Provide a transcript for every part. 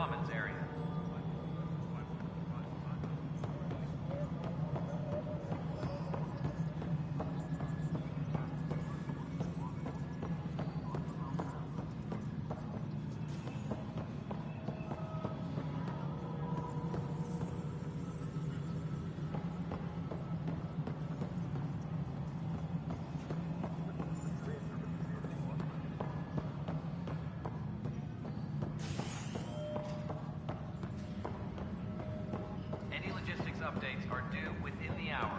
commons area. Updates are due within the hour.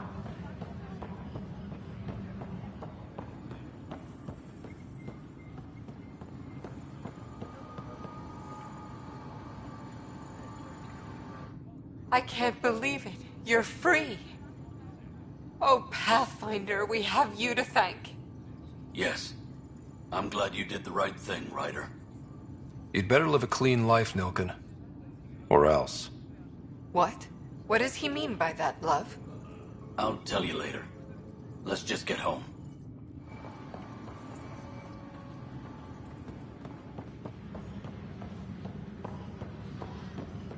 I can't believe it. You're free. Oh, Pathfinder, we have you to thank. Yes. I'm glad you did the right thing, Ryder. You'd better live a clean life, Nilken. Or else. What? What does he mean by that, love? I'll tell you later. Let's just get home.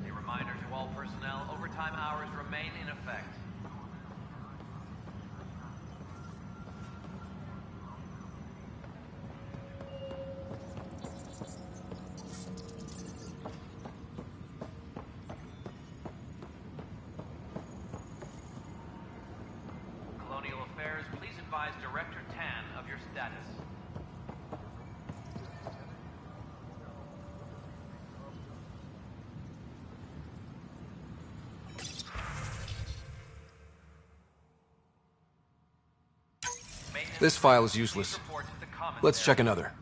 A reminder to all personnel, overtime hours remain in effect. Colonial Affairs, please advise Director Tan of your status. This file is useless. Let's check another.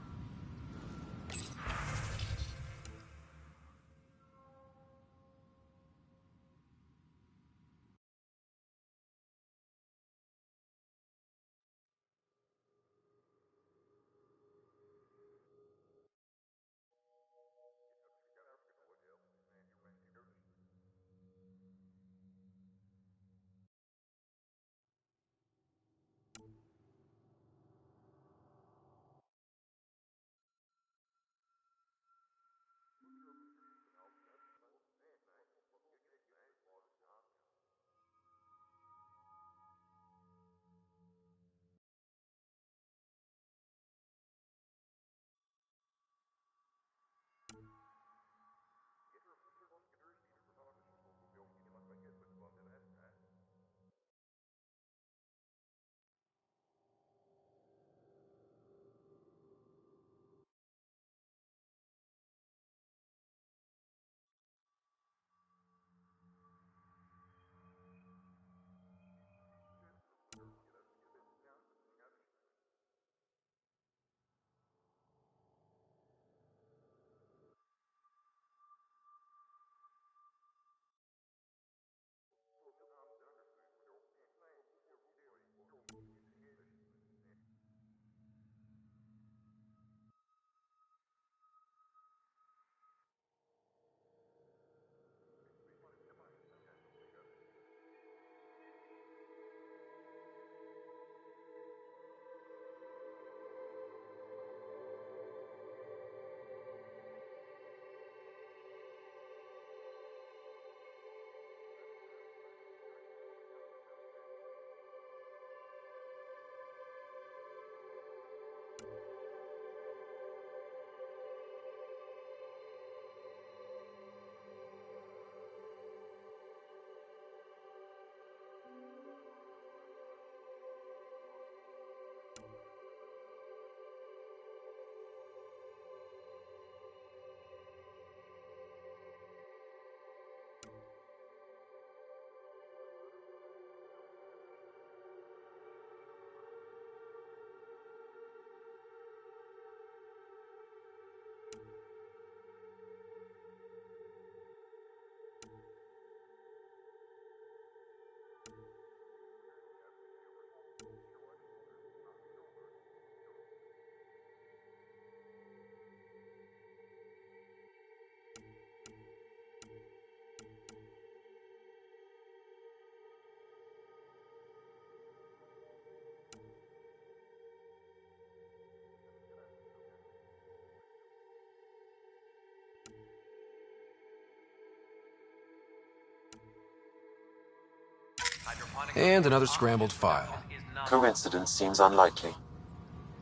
And another scrambled file. Coincidence seems unlikely.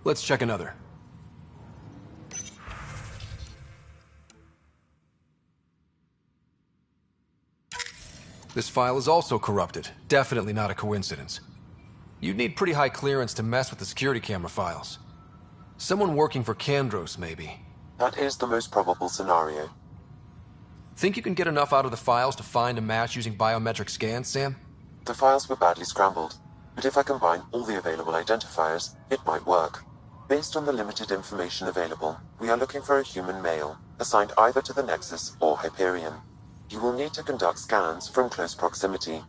Let's check another. This file is also corrupted. Definitely not a coincidence. You'd need pretty high clearance to mess with the security camera files. Someone working for Kandros, maybe. That is the most probable scenario. Think you can get enough out of the files to find a match using biometric scans, Sam? The files were badly scrambled, but if I combine all the available identifiers, it might work. Based on the limited information available, we are looking for a human male, assigned either to the Nexus or Hyperion. You will need to conduct scans from close proximity.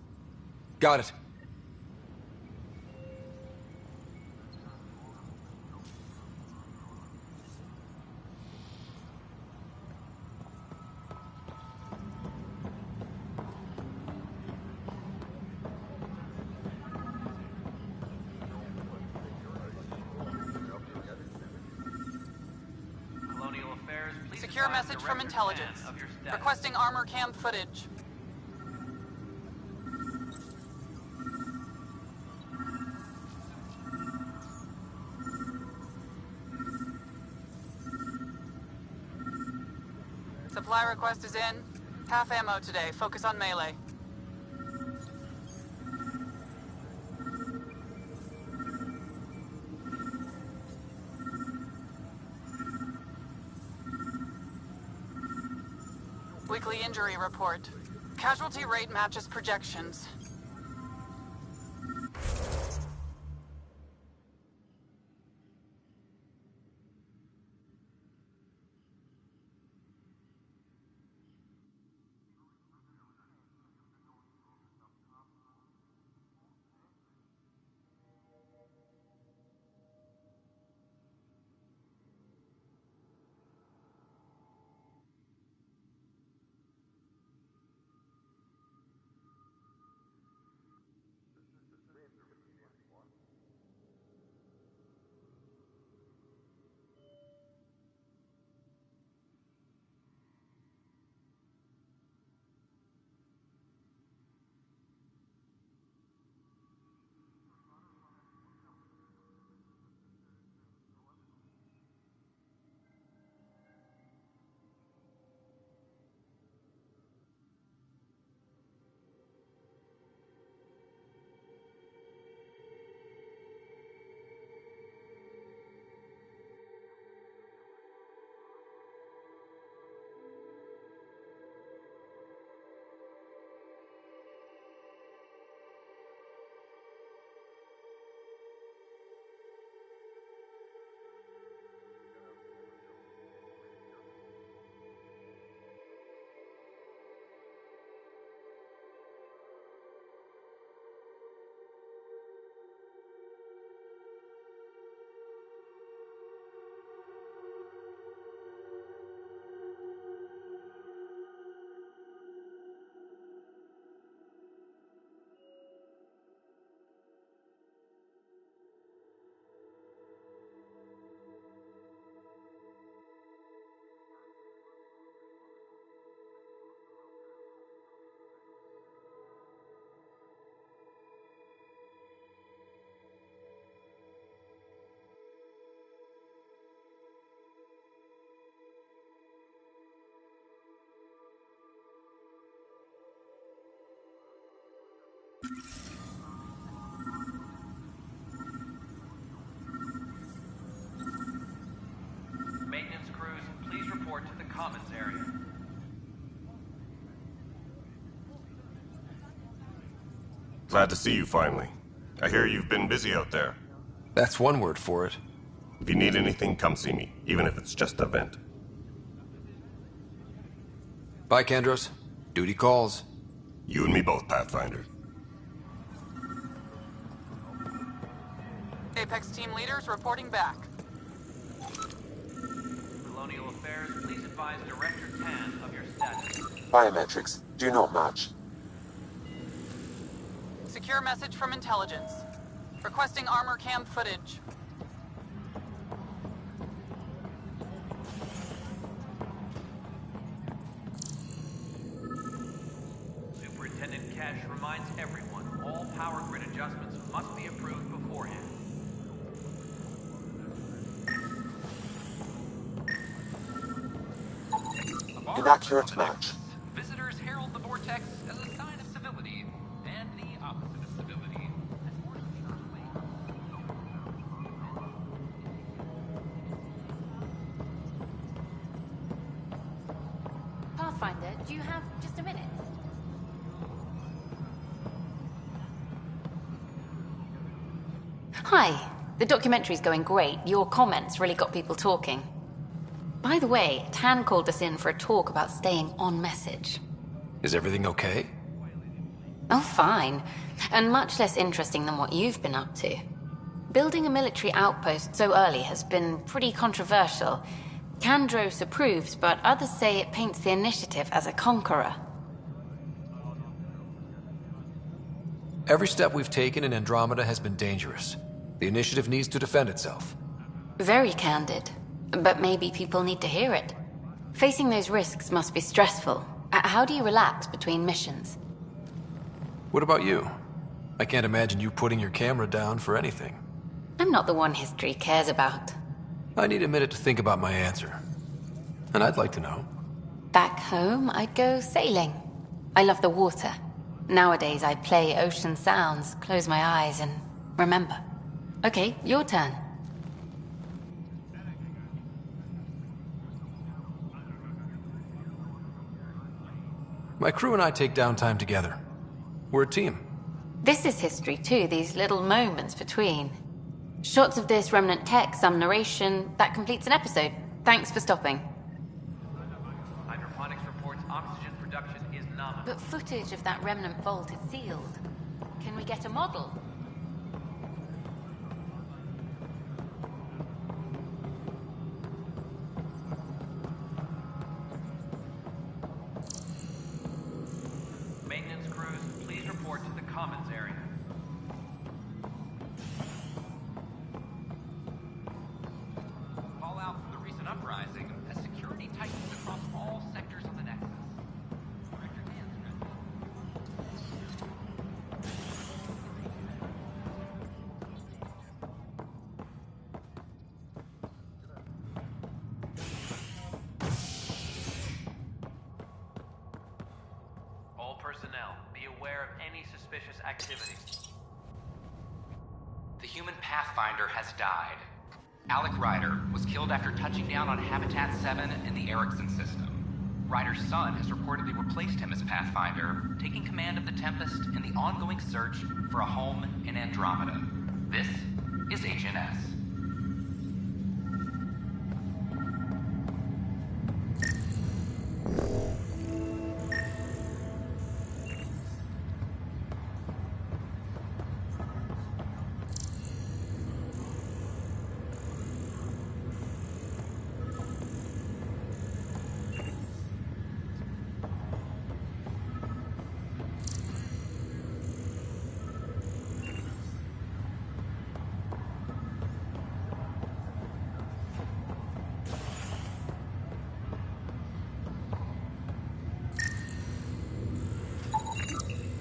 Got it. Secure message from intelligence. Requesting armor cam footage. Supply request is in. Half ammo today. Focus on melee. Weekly injury report. Casualty rate matches projections. Maintenance crews, please report to the commons area. Glad to see you finally. I hear you've been busy out there. That's one word for it. If you need anything, come see me, even if it's just a vent. Bye, Kandros. Duty calls. You and me both, Pathfinder. Apex team leaders reporting back. Colonial Affairs, please advise Director 10 of your status. Biometrics do not match. Secure message from intelligence. Requesting armor cam footage. Superintendent Cash reminds everyone, all All power grid adjustments must be approved beforehand. Inaccurate match. Visitors herald the vortex as a sign of civility, and the opposite of civility. Pathfinder, do you have just a minute? Hi. The documentary's going great. Your comments really got people talking. By the way, Tan called us in for a talk about staying on message. Is everything okay? Oh, fine. And much less interesting than what you've been up to. Building a military outpost so early has been pretty controversial. Kandros approves, but others say it paints the initiative as a conqueror. Every step we've taken in Andromeda has been dangerous. The initiative needs to defend itself. Very candid. But maybe people need to hear it. Facing those risks must be stressful. How do you relax between missions? What about you? I can't imagine you putting your camera down for anything. I'm not the one history cares about. I need a minute to think about my answer. And I'd like to know. Back home, I'd go sailing. I love the water. Nowadays, I play ocean sounds, close my eyes, and remember. Okay, your turn. My crew and I take downtime together. We're a team. This is history too, these little moments between. Shots of this remnant tech, some narration, that completes an episode. Thanks for stopping. Hydroponics reports oxygen production is nominal. But footage of that remnant vault is sealed. Can we get a model? Maintenance crews, please report to the commons area. Fallout from the recent uprising has security tightened across all sectors of the Nexus. Director Dan's all personnel, be aware of any suspicious activity. The human Pathfinder has died. Alec Ryder was killed after touching down on Habitat 7 in the Erickson system. Ryder's son has reportedly replaced him as Pathfinder, taking command of the Tempest in the ongoing search for a home in Andromeda. This is HNS.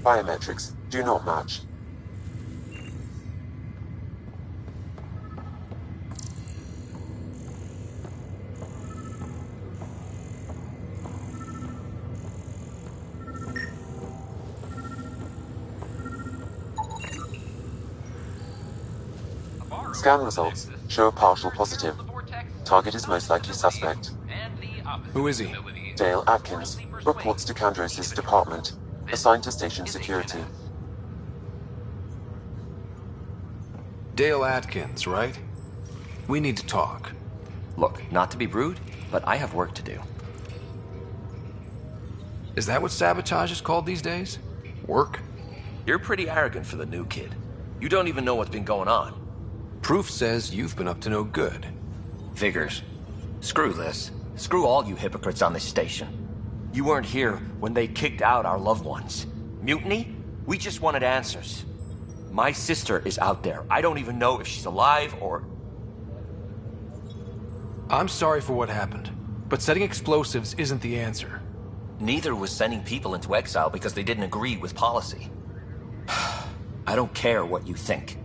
Biometrics do not match. Scan results show a partial positive. Target is most likely suspect. Who is he? Dale Atkins reports to Kandros' department, assigned to station security. Dale Atkins, right? We need to talk. Look, not to be rude, but I have work to do. Is that what sabotage is called these days? Work? You're pretty arrogant for the new kid. You don't even know what's been going on. Proof says you've been up to no good. Figures. Screw this. Screw all you hypocrites on this station. You weren't here when they kicked out our loved ones. Mutiny? We just wanted answers. My sister is out there. I don't even know if she's alive or... I'm sorry for what happened, but setting explosives isn't the answer. Neither was sending people into exile because they didn't agree with policy. I don't care what you think.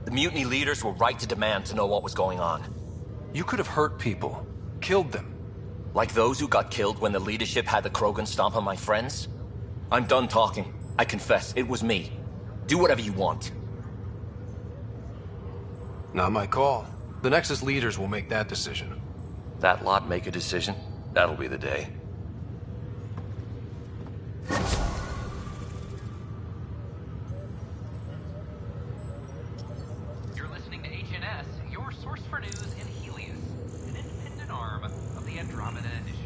The mutiny leaders were right to demand to know what was going on. You could have hurt people, killed them. Like those who got killed when the leadership had the Krogan stomp on my friends? I'm done talking. I confess, it was me. Do whatever you want. Not my call. The Nexus leaders will make that decision. That lot make a decision? That'll be the day. You're listening to HNS, your source for news in Helios, an independent arm of the Andromeda Initiative.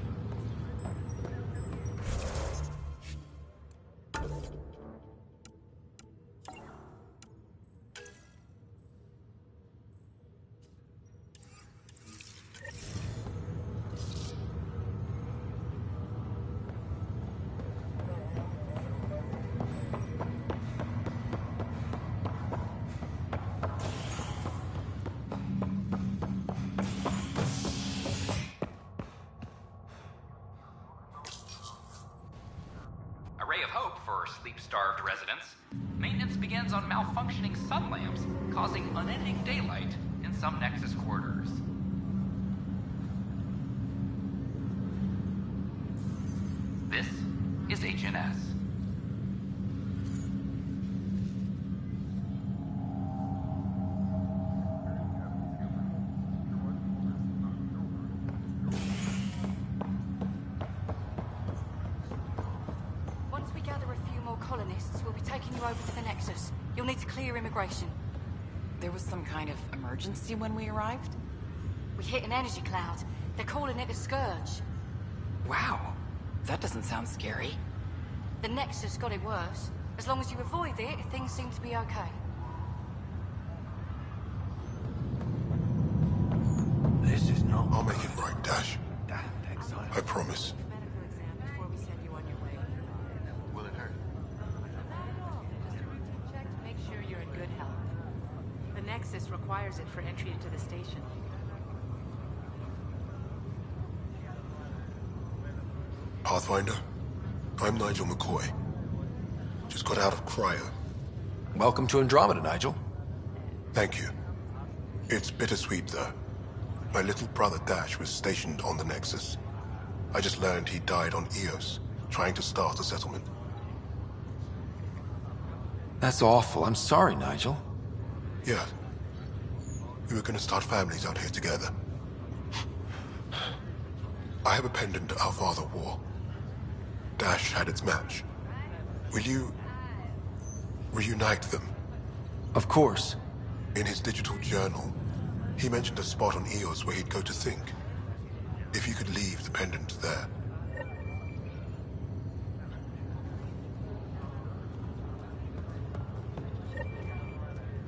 A ray of hope for sleep-starved residents. Maintenance begins on malfunctioning sun lamps, causing unending daylight in some Nexus quarters. This is HNS. Once we gather a few more colonists, we'll be taking you over to the Nexus. You'll need to clear immigration. There was some kind of emergency when we arrived? We hit an energy cloud. They're calling it a scourge. Wow. That doesn't sound scary. The Nexus got it worse. As long as you avoid it, things seem to be okay. This is not... I'll make it right, Dash. I promise. Will it hurt? Just a routine check to make sure you're in good health. The Nexus requires it for entry into the station. Pathfinder, I'm Nigel McCoy. Just got out of cryo. Welcome to Andromeda, Nigel. Thank you. It's bittersweet, though. My little brother Dash was stationed on the Nexus. I just learned he died on Eos, trying to start a settlement. That's awful. I'm sorry, Nigel. Yeah. We were gonna start families out here together. I have a pendant our father wore. Dash had its match. Will you... reunite them? Of course. In his digital journal, he mentioned a spot on Eos where he'd go to think. If you could leave the pendant there.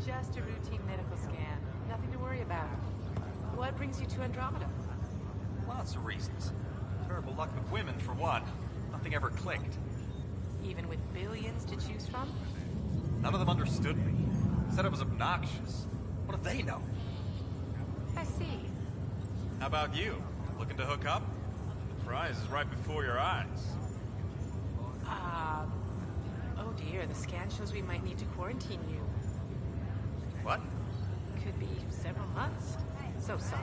Just a routine medical scan. Nothing to worry about. What brings you to Andromeda? Lots of reasons. Terrible luck with women, for one. Nothing ever clicked. Even with billions to choose from? None of them understood me. Said I was obnoxious. What do they know? I see. How about you? Looking to hook up? The prize is right before your eyes. Oh dear, the scan shows we might need to quarantine you. What? Could be several months. So sorry.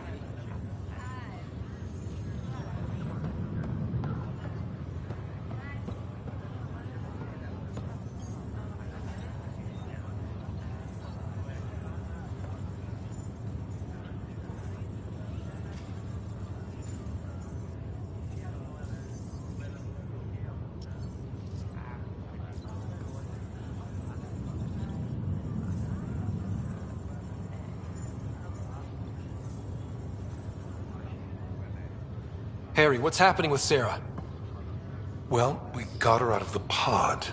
Harry, what's happening with Sarah? Well, we got her out of the pod.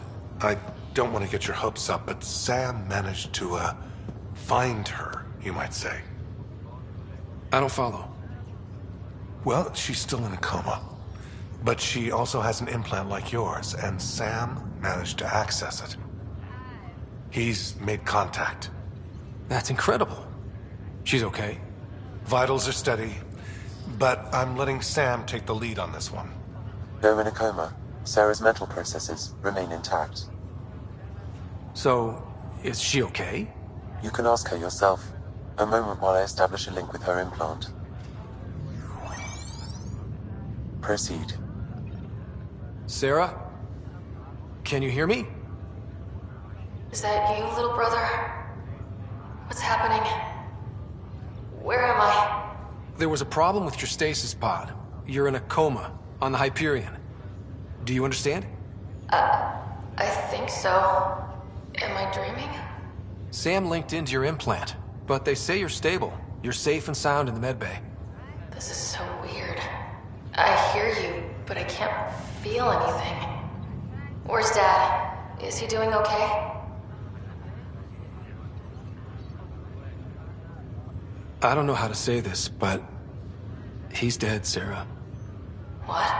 I don't want to get your hopes up, but Sam managed to, find her, you might say. I don't follow. Well, she's still in a coma. But she also has an implant like yours, and Sam managed to access it. He's made contact. That's incredible. She's okay? Vitals are steady, but I'm letting Sam take the lead on this one. Though in a coma, Sarah's mental processes remain intact. So, Is she okay? You can ask her yourself. A moment while I establish a link with her implant. Proceed. Sarah? Can you hear me? Is that you, little brother? What's happening? Where am I? There was a problem with your stasis pod. You're in a coma on the Hyperion. Do you understand? I think so. Am I dreaming? Sam linked into your implant, but they say you're stable. You're safe and sound in the medbay. This is so weird. I hear you, but I can't feel anything. Where's Dad? Is he doing okay? I don't know how to say this, but he's dead, Sarah. What?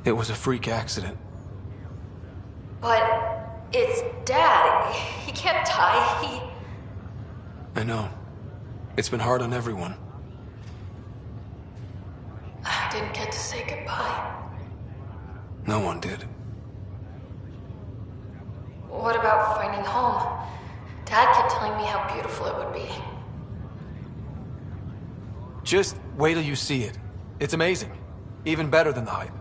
It was a freak accident. But it's Dad. He can't die. I know. It's been hard on everyone. I didn't get to say goodbye. No one did. What about finding home? Dad kept telling me how beautiful it would be. Just wait till you see it. It's amazing. Even better than the hype.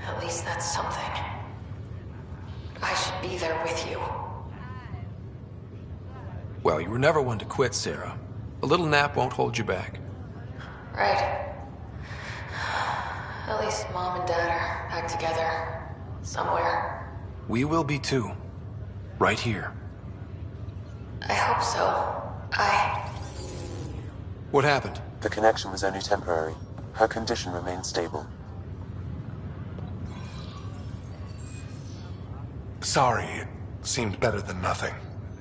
At least that's something. I should be there with you. Well, you were never one to quit, Sarah. A little nap won't hold you back. Right. At least Mom and Dad are back together. Somewhere. We will be too. Right here. I hope so. What happened? The connection was only temporary. Her condition remains stable. Sorry, it seemed better than nothing.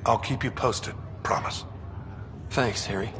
I'll keep you posted, promise. Thanks, Harry.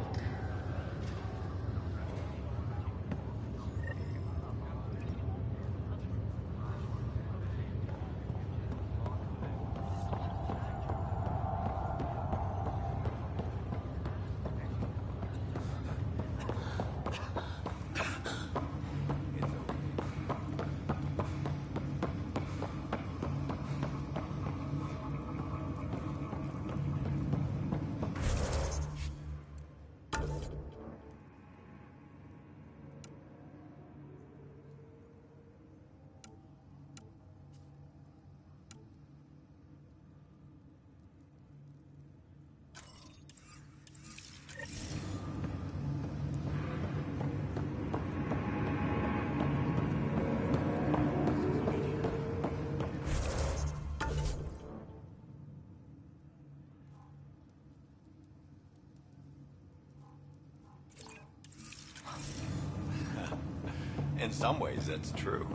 In some ways, that's true.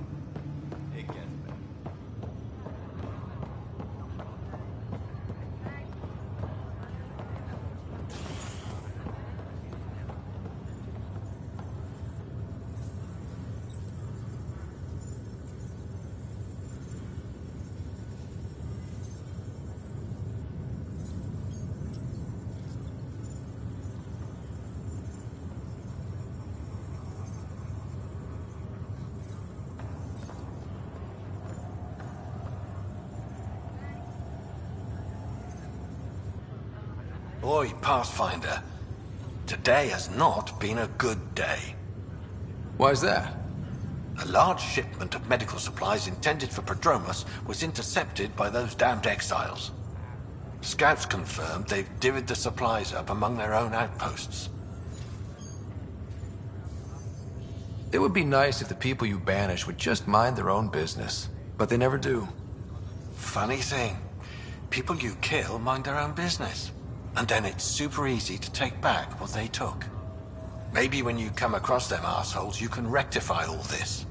It gets better. Boy, Pathfinder, today has not been a good day. Why's that? A large shipment of medical supplies intended for Prodromus was intercepted by those damned exiles. Scouts confirmed they've divvied the supplies up among their own outposts. It would be nice if the people you banish would just mind their own business, but they never do. Funny thing, people you kill mind their own business. And then it's super easy to take back what they took. Maybe when you come across them assholes, you can rectify all this.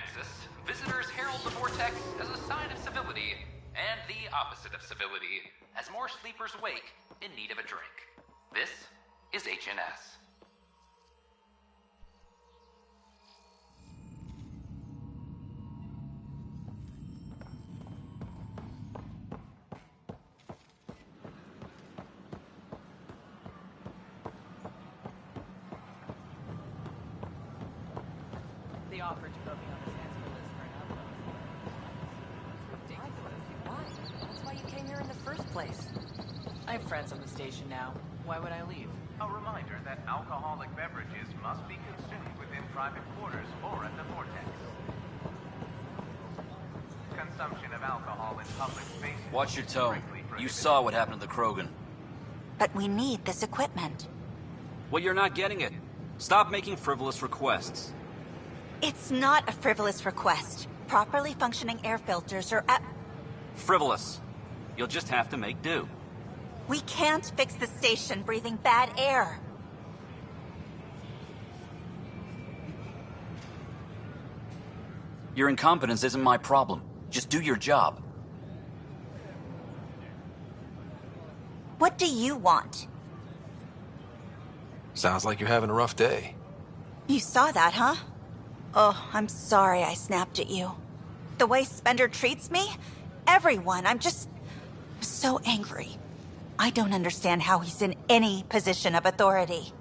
Nexus, visitors herald the vortex as a sign of civility, and the opposite of civility, as more sleepers wake in need of a drink. This is HNS. They offered to put me on the transfer list for an outpost. Ridiculous. Why? That's why you came here in the first place. I have friends on the station now. Why would I leave? A reminder that alcoholic beverages must be consumed within private quarters or at the vortex. Consumption of alcohol in public spaces. Watch your tone. You saw what happened to the Krogan. But we need this equipment. Well, you're not getting it. Stop making frivolous requests. It's not a frivolous request. Properly functioning air filters are at... Frivolous. You'll just have to make do. We can't fix the station breathing bad air. Your incompetence isn't my problem. Just do your job. What do you want? Sounds like you're having a rough day. You saw that, huh? Oh, I'm sorry I snapped at you. The way Spender treats me? Everyone, I'm just so angry. I don't understand how he's in any position of authority.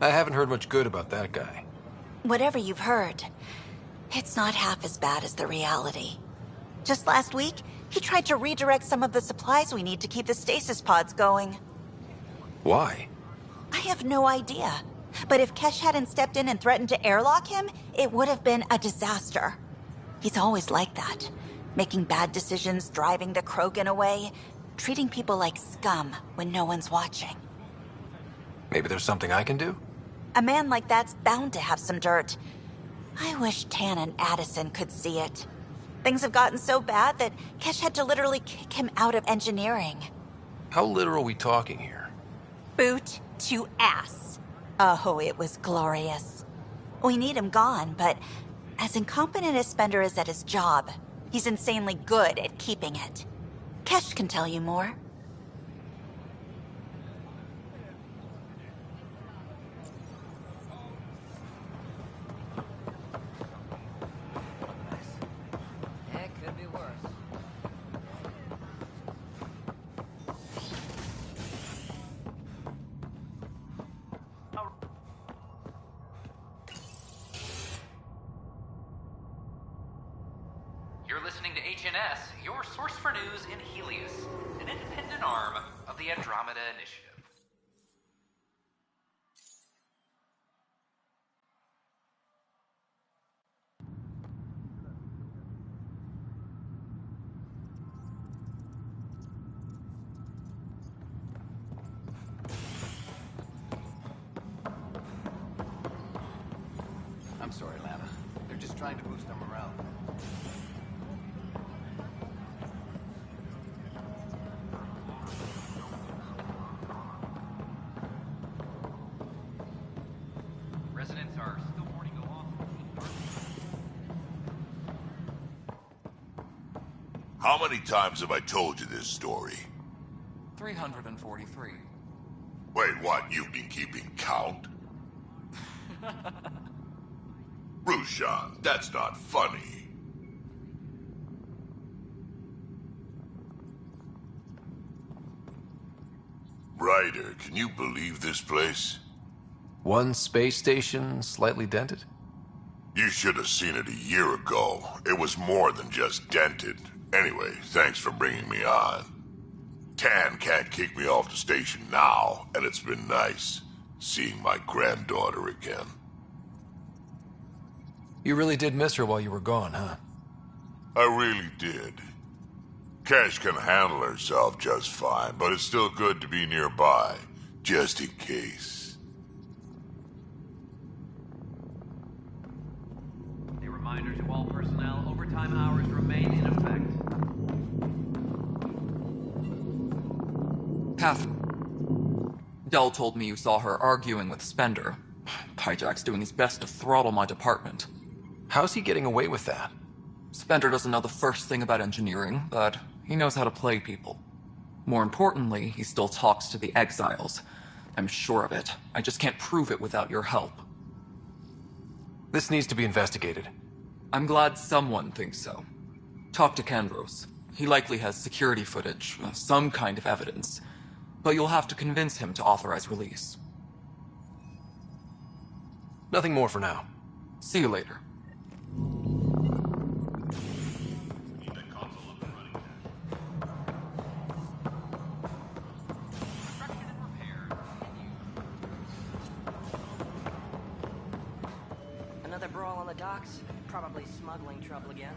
I haven't heard much good about that guy. Whatever you've heard, it's not half as bad as the reality. Just last week, he tried to redirect some of the supplies we need to keep the stasis pods going. Why? I have no idea. But if Kesh hadn't stepped in and threatened to airlock him, it would have been a disaster. He's always like that. Making bad decisions, driving the Krogan away, treating people like scum when no one's watching. Maybe there's something I can do? A man like that's bound to have some dirt. I wish Tan and Addison could see it. Things have gotten so bad that Kesh had to literally kick him out of engineering. How literal are we talking here? Boot to ass. Oh, it was glorious. We need him gone, but as incompetent as Spender is at his job, he's insanely good at keeping it. Kesh can tell you more. It could be worse. You're listening to HNS, your source for news in Helios, an independent arm of the Andromeda Initiative. I'm sorry, Lana. They're just trying to boost them around. Residents are still warning go off. How many times have I told you this story? 343. Wait, what? You've been keeping count? Rushan, that's not funny. Ryder, can you believe this place? One space station slightly dented? You should have seen it a year ago. It was more than just dented. Anyway, thanks for bringing me on. Tan can't kick me off the station now, and it's been nice seeing my granddaughter again. You really did miss her while you were gone, huh? I really did. Cash can handle herself just fine, but it's still good to be nearby, just in case. A reminder to all personnel, overtime hours remain in effect. Kath, Dell told me you saw her arguing with Spender. Pyjack's doing his best to throttle my department. How's he getting away with that? Spender doesn't know the first thing about engineering, but he knows how to play people. More importantly, he still talks to the exiles. I'm sure of it. I just can't prove it without your help. This needs to be investigated. I'm glad someone thinks so. Talk to Kandros. He likely has security footage, some kind of evidence. But you'll have to convince him to authorize release. Nothing more for now. See you later. Another brawl on the docks? Probably smuggling trouble again.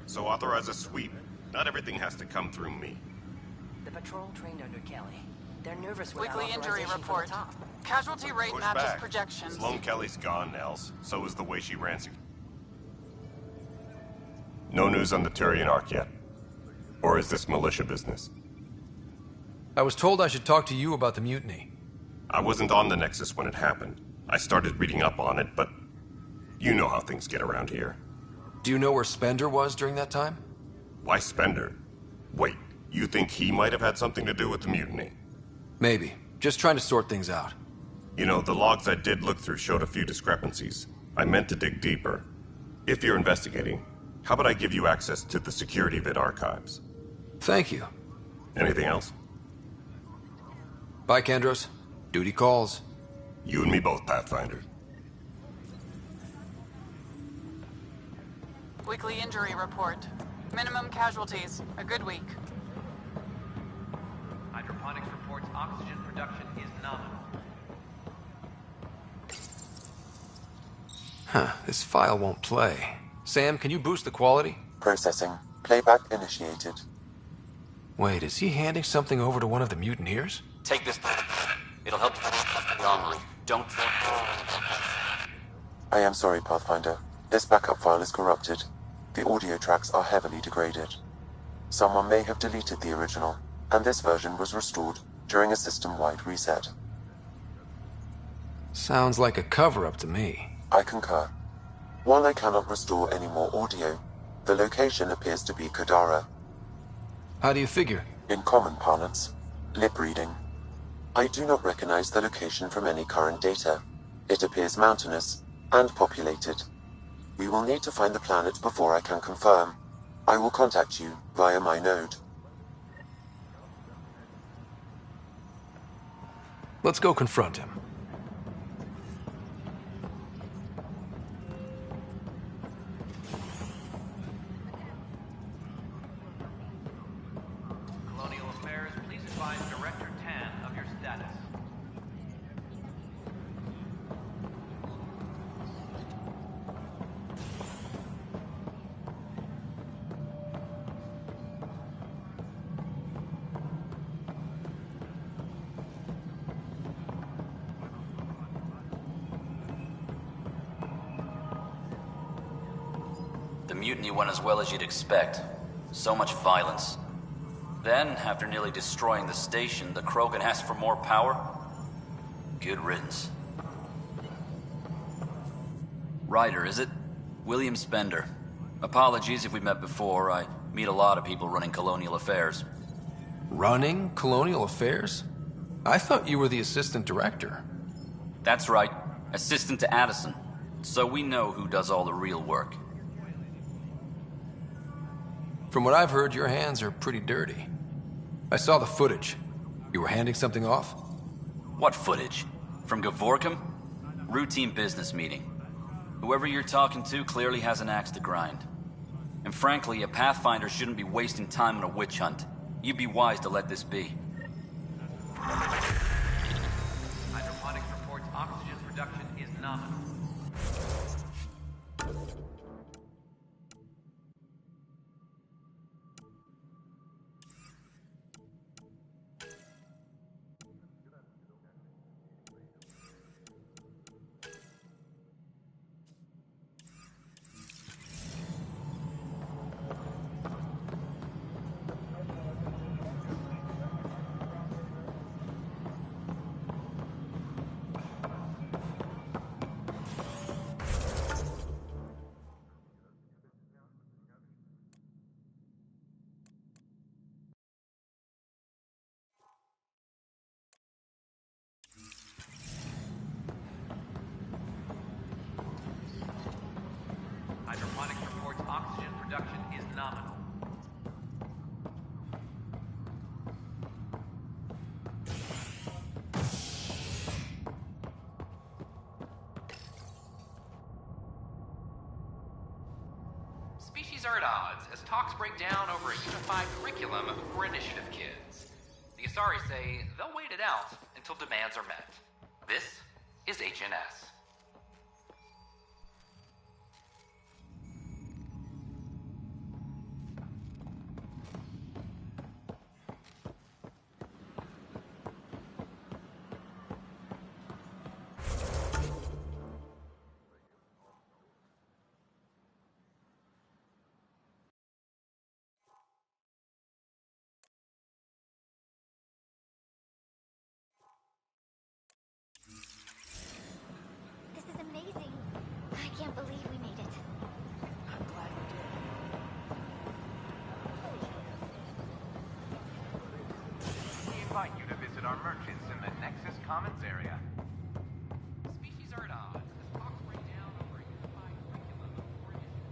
So authorize a sweep. Not everything has to come through me. The patrol trained under Kelly. They're nervous without Weekly injury authorization from the report. top. Casualty rate Push matches back. projections. Sloane Kelly's gone, Nels. So is the way she ran. No news on the Turian Arc yet. Or is this militia business? I was told I should talk to you about the mutiny. I wasn't on the Nexus when it happened. I started reading up on it, but you know how things get around here. Do you know where Spender was during that time? Why Spender? Wait, you think he might have had something to do with the mutiny? Maybe. Just trying to sort things out. You know, the logs I did look through showed a few discrepancies. I meant to dig deeper. If you're investigating, how about I give you access to the security vid archives? Thank you. Anything else? Bye, Kandros. Duty calls. You and me both, Pathfinder. Weekly injury report. Minimum casualties. A good week. Hydroponics reports oxygen production is nominal. Huh, this file won't play. Sam, can you boost the quality? Processing. Playback initiated. Wait, is he handing something over to one of the mutineers? Take this. It'll help the armory. Don't... I am sorry, Pathfinder. This backup file is corrupted. The audio tracks are heavily degraded. Someone may have deleted the original, and this version was restored during a system-wide reset. Sounds like a cover-up to me. I concur. While I cannot restore any more audio, the location appears to be Kadara. How do you figure? In common parlance, lip reading. I do not recognize the location from any current data. It appears mountainous and populated. We will need to find the planet before I can confirm. I will contact you via my node. Let's go confront him. Colonial Affairs, please advise Director Tan of your status. The mutiny went as well as you'd expect. So much violence. Then, after nearly destroying the station, the Krogan asked for more power? Good riddance. Ryder, is it? William Spender. Apologies if we met before. I meet a lot of people running Colonial Affairs. Running Colonial Affairs? I thought you were the assistant director. That's right. Assistant to Addison. So we know who does all the real work. From what I've heard, your hands are pretty dirty. I saw the footage. You were handing something off? What footage? From Gavorkum? Routine business meeting. Whoever you're talking to clearly has an axe to grind. And frankly, a Pathfinder shouldn't be wasting time on a witch hunt. You'd be wise to let this be. Hydroponics reports oxygen production is nominal. Hydroponics reports oxygen production is nominal. Species are at odds as talks break down over a unified curriculum for initiative kids. The Asari say they'll wait it out until demands are met. This is HNS. This is amazing. I can't believe we made it. I'm glad we did. We invite you to visit our merchants in the Nexus Commons area. Species are at odds as talks break down over a unified curriculum for initiative.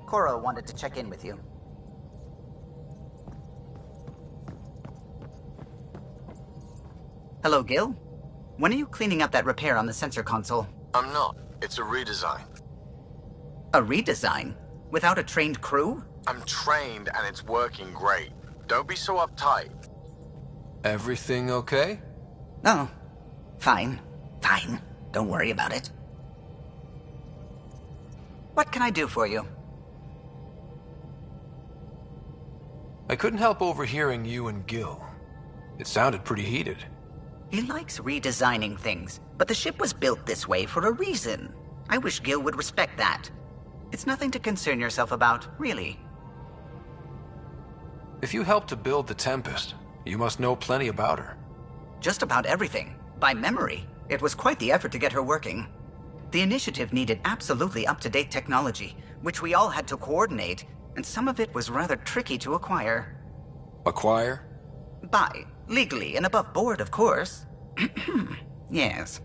Cora wanted to check in with you. Hello, Gil? When are you cleaning up that repair on the sensor console? I'm not. It's a redesign. A redesign? Without a trained crew? I'm trained and it's working great. Don't be so uptight. Everything okay? Oh, fine. Fine. Don't worry about it. What can I do for you? I couldn't help overhearing you and Gil. It sounded pretty heated. He likes redesigning things, but the ship was built this way for a reason. I wish Gil would respect that. It's nothing to concern yourself about, really. If you helped to build the Tempest, you must know plenty about her. Just about everything. By memory. It was quite the effort to get her working. The initiative needed absolutely up-to-date technology, which we all had to coordinate, and some of it was rather tricky to acquire. Acquire? Buy. Legally and above board, of course. Yes.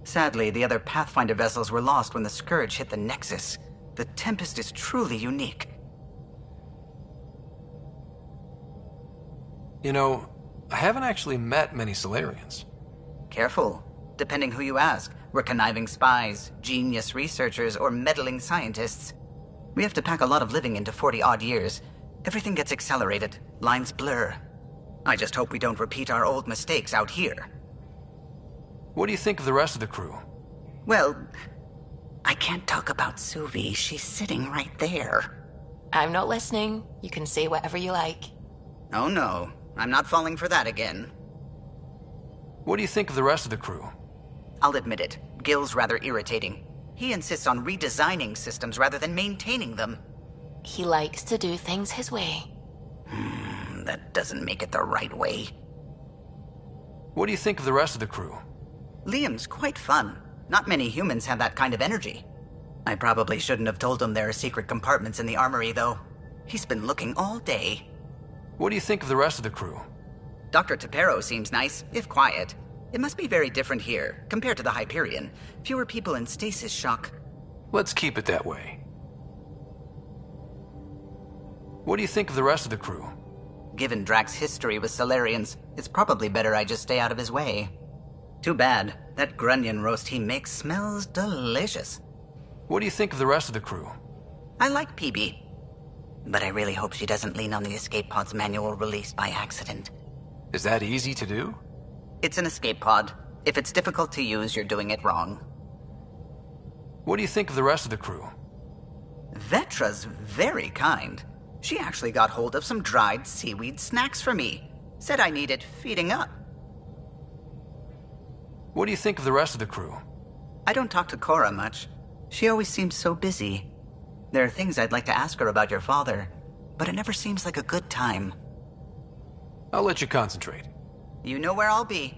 Sadly, the other Pathfinder vessels were lost when the Scourge hit the Nexus. The Tempest is truly unique. You know, I haven't actually met many Solarians. Careful. Depending who you ask, we're conniving spies, genius researchers, or meddling scientists. We have to pack a lot of living into 40-odd years. Everything gets accelerated. Lines blur. I just hope we don't repeat our old mistakes out here. What do you think of the rest of the crew? Well, I can't talk about Suvi. She's sitting right there. I'm not listening. You can say whatever you like. Oh no, I'm not falling for that again. What do you think of the rest of the crew? I'll admit it. Gil's rather irritating. He insists on redesigning systems rather than maintaining them. He likes to do things his way. That doesn't make it the right way. What do you think of the rest of the crew? Liam's quite fun. Not many humans have that kind of energy. I probably shouldn't have told him there are secret compartments in the armory, though. He's been looking all day. What do you think of the rest of the crew? Dr. Tapero seems nice, if quiet. It must be very different here, compared to the Hyperion. Fewer people in stasis shock. Let's keep it that way. What do you think of the rest of the crew? Given Drax's history with Solarians, it's probably better I just stay out of his way. Too bad. That grunion roast he makes smells delicious. What do you think of the rest of the crew? I like PB. But I really hope she doesn't lean on the escape pod's manual release by accident. Is that easy to do? It's an escape pod. If it's difficult to use, you're doing it wrong. What do you think of the rest of the crew? Vetra's very kind. She actually got hold of some dried seaweed snacks for me. Said I needed feeding up. What do you think of the rest of the crew? I don't talk to Cora much. She always seems so busy. There are things I'd like to ask her about your father, but it never seems like a good time. I'll let you concentrate. You know where I'll be.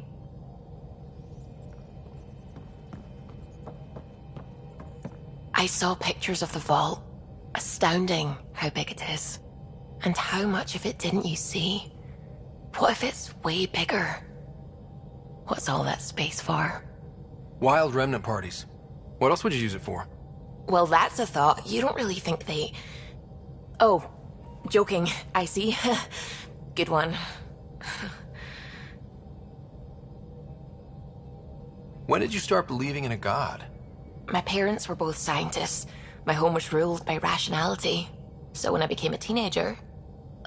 I saw pictures of the vault. Astounding how big it is. And how much of it didn't you see? What if it's way bigger? What's all that space for? Wild remnant parties. What else would you use it for? Well, that's a thought. You don't really think they... Oh, joking. I see. Good one. When did you start believing in a god? My parents were both scientists. My home was ruled by rationality. So when I became a teenager,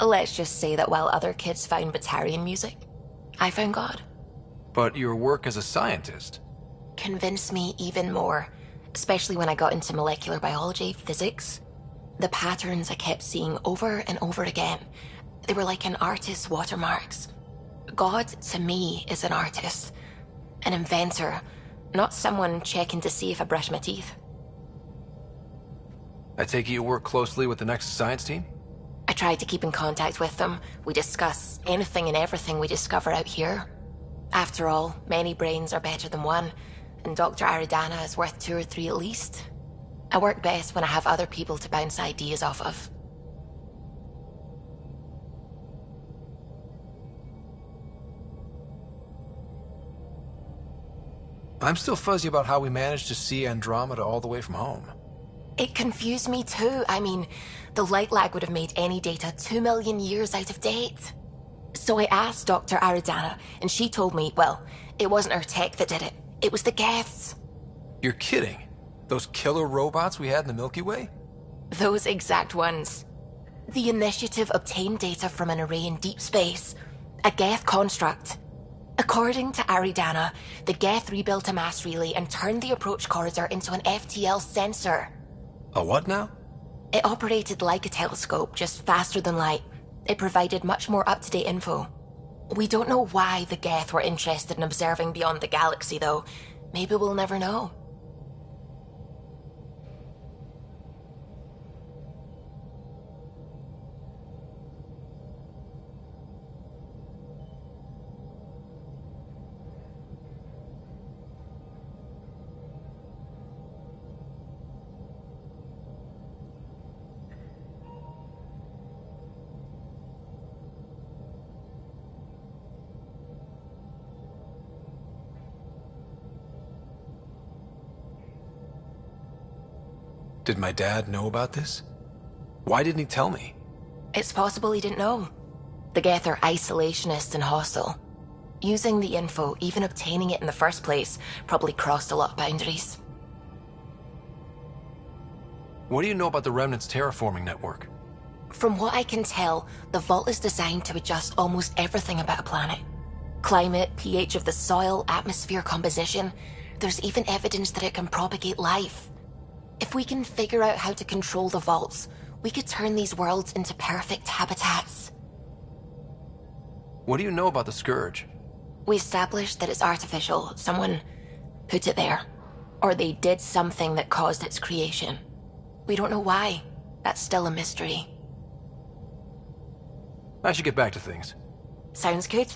let's just say that while other kids found Batarian music, I found God. But your work as a scientist convinced me even more, especially when I got into molecular biology, physics. The patterns I kept seeing over and over again, they were like an artist's watermarks. God, to me, is an artist, an inventor, not someone checking to see if I brush my teeth. I take it you work closely with the Nexus science team? I tried to keep in contact with them. We discuss anything and everything we discover out here. After all, many brains are better than one, and Dr. Aridana is worth 2 or 3 at least. I work best when I have other people to bounce ideas off of. I'm still fuzzy about how we managed to see Andromeda all the way from home. It confused me too. I mean, the light lag would have made any data 2 million years out of date. So I asked Dr. Aridana, and she told me, well, it wasn't her tech that did it. It was the Geths. You're kidding? Those killer robots we had in the Milky Way? Those exact ones. The Initiative obtained data from an array in deep space, a Geth construct. According to Aridana, the Geth rebuilt a mass relay and turned the approach corridor into an FTL sensor. A what now? It operated like a telescope, just faster than light. It provided much more up-to-date info. We don't know why the Geth were interested in observing beyond the galaxy, though. Maybe we'll never know. Did my dad know about this? Why didn't he tell me? It's possible he didn't know. The Geth are isolationist and hostile. Using the info, even obtaining it in the first place, probably crossed a lot of boundaries. What do you know about the Remnant's terraforming network? From what I can tell, the vault is designed to adjust almost everything about a planet. Climate, pH of the soil, atmosphere composition. There's even evidence that it can propagate life. If we can figure out how to control the vaults, we could turn these worlds into perfect habitats. What do you know about the Scourge? We established that it's artificial. Someone put it there. Or they did something that caused its creation. We don't know why. That's still a mystery. I should get back to things. Sounds good.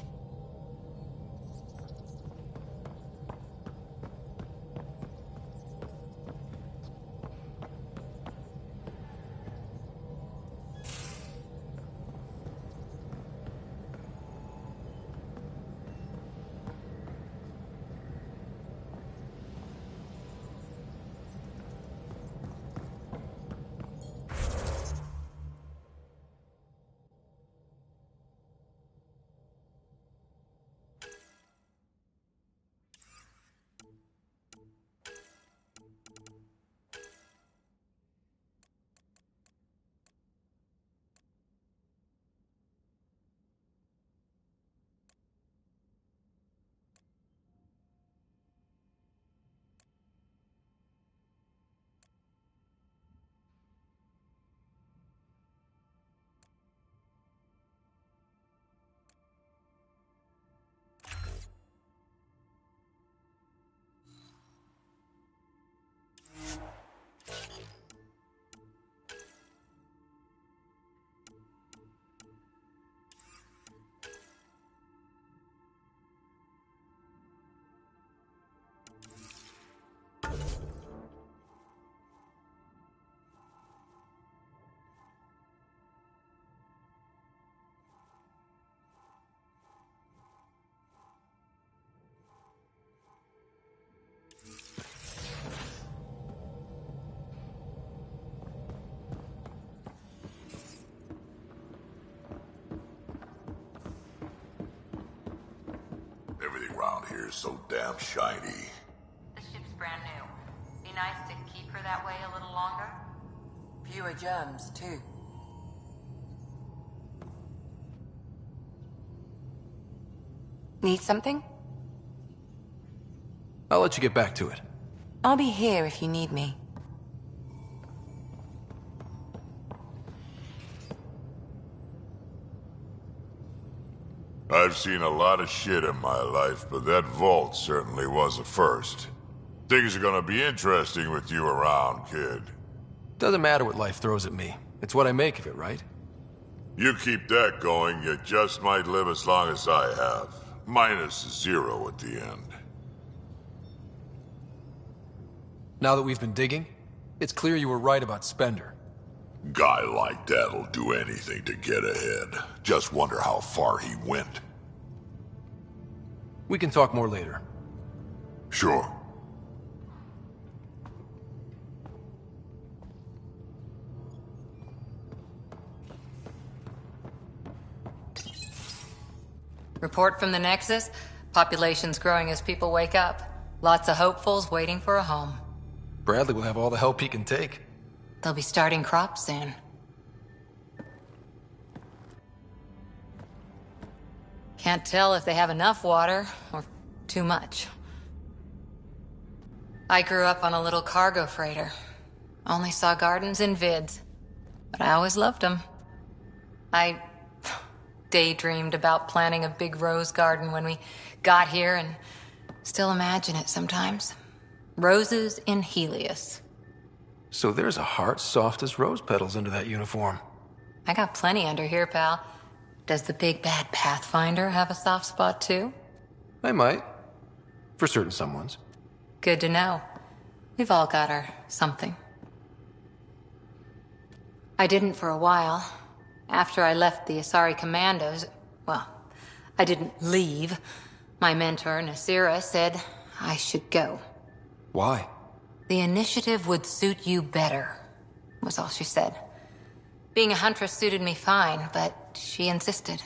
around here is so damn shiny. The ship's brand new. Be nice to keep her that way a little longer. Fewer germs, too. Need something? I'll let you get back to it. I'll be here if you need me. I've seen a lot of shit in my life, but that vault certainly was a first. Things are gonna be interesting with you around, kid. Doesn't matter what life throws at me. It's what I make of it, right? You keep that going, you just might live as long as I have. Minus 0 at the end. Now that we've been digging, it's clear you were right about Spender. Guy like that'll do anything to get ahead. Just wonder how far he went. We can talk more later. Sure. Report from the Nexus. Population's growing as people wake up. Lots of hopefuls waiting for a home. Bradley will have all the help he can take. They'll be starting crops soon. Can't tell if they have enough water or too much. I grew up on a little cargo freighter. Only saw gardens in vids, but I always loved them. I daydreamed about planting a big rose garden when we got here and still imagine it sometimes. Roses in Helios. So there's a heart soft as rose petals under that uniform. I got plenty under here, pal. Does the big bad Pathfinder have a soft spot too? I might. For certain someones. Good to know. We've all got our something. I didn't for a while. After I left the Asari Commandos, well, I didn't leave. My mentor, Nasira, said I should go. Why? The initiative would suit you better, was all she said. Being a huntress suited me fine, but she insisted.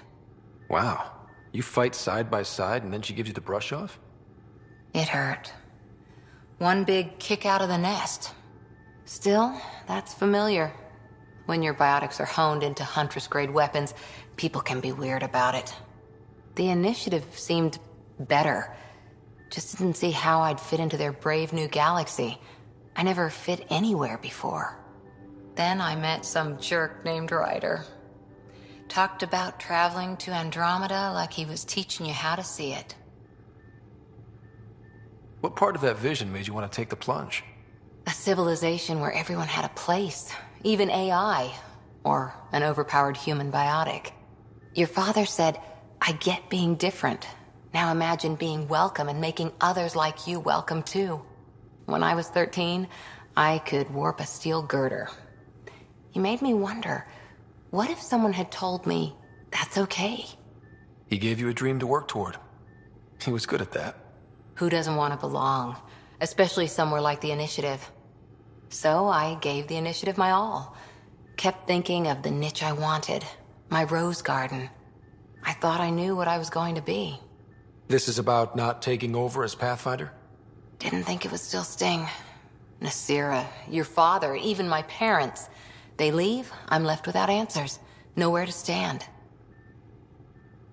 Wow. You fight side by side and then she gives you the brush off? It hurt. One big kick out of the nest. Still, that's familiar. When your biotics are honed into Huntress-grade weapons, people can be weird about it. The initiative seemed better. Just didn't see how I'd fit into their brave new galaxy. I never fit anywhere before. Then I met some jerk named Ryder. Talked about traveling to Andromeda like he was teaching you how to see it. What part of that vision made you want to take the plunge? A civilization where everyone had a place, even AI, or an overpowered human biotic. Your father said, I get being different. Now imagine being welcome and making others like you welcome too. When I was 13, I could warp a steel girder. He made me wonder, what if someone had told me that's okay? He gave you a dream to work toward. He was good at that. Who doesn't want to belong? Especially somewhere like the Initiative. So I gave the Initiative my all. Kept thinking of the niche I wanted. My rose garden. I thought I knew what I was going to be. This is about not taking over as Pathfinder? Didn't think it would still sting. Nasira, your father, even my parents. They leave, I'm left without answers. Nowhere to stand.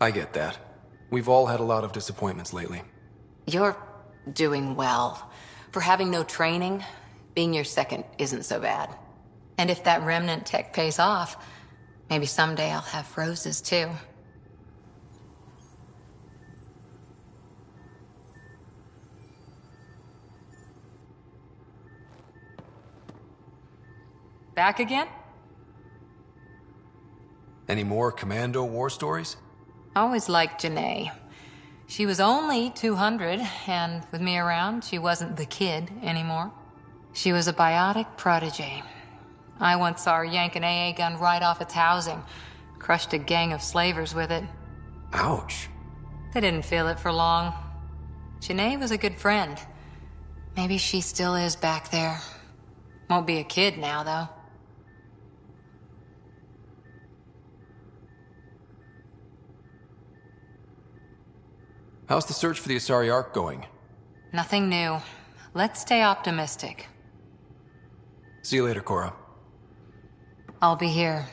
I get that. We've all had a lot of disappointments lately. You're doing well. For having no training, being your second isn't so bad. And if that remnant tech pays off, maybe someday I'll have roses too. Back again? Any more Commando war stories? Always liked Janae. She was only 200, and with me around, she wasn't the kid anymore. She was a biotic protege. I once saw her yank an AA gun right off its housing, crushed a gang of slavers with it. Ouch. They didn't feel it for long. Janae was a good friend. Maybe she still is back there. Won't be a kid now, though. How's the search for the Asari Ark going? Nothing new. Let's stay optimistic. See you later, Cora. I'll be here.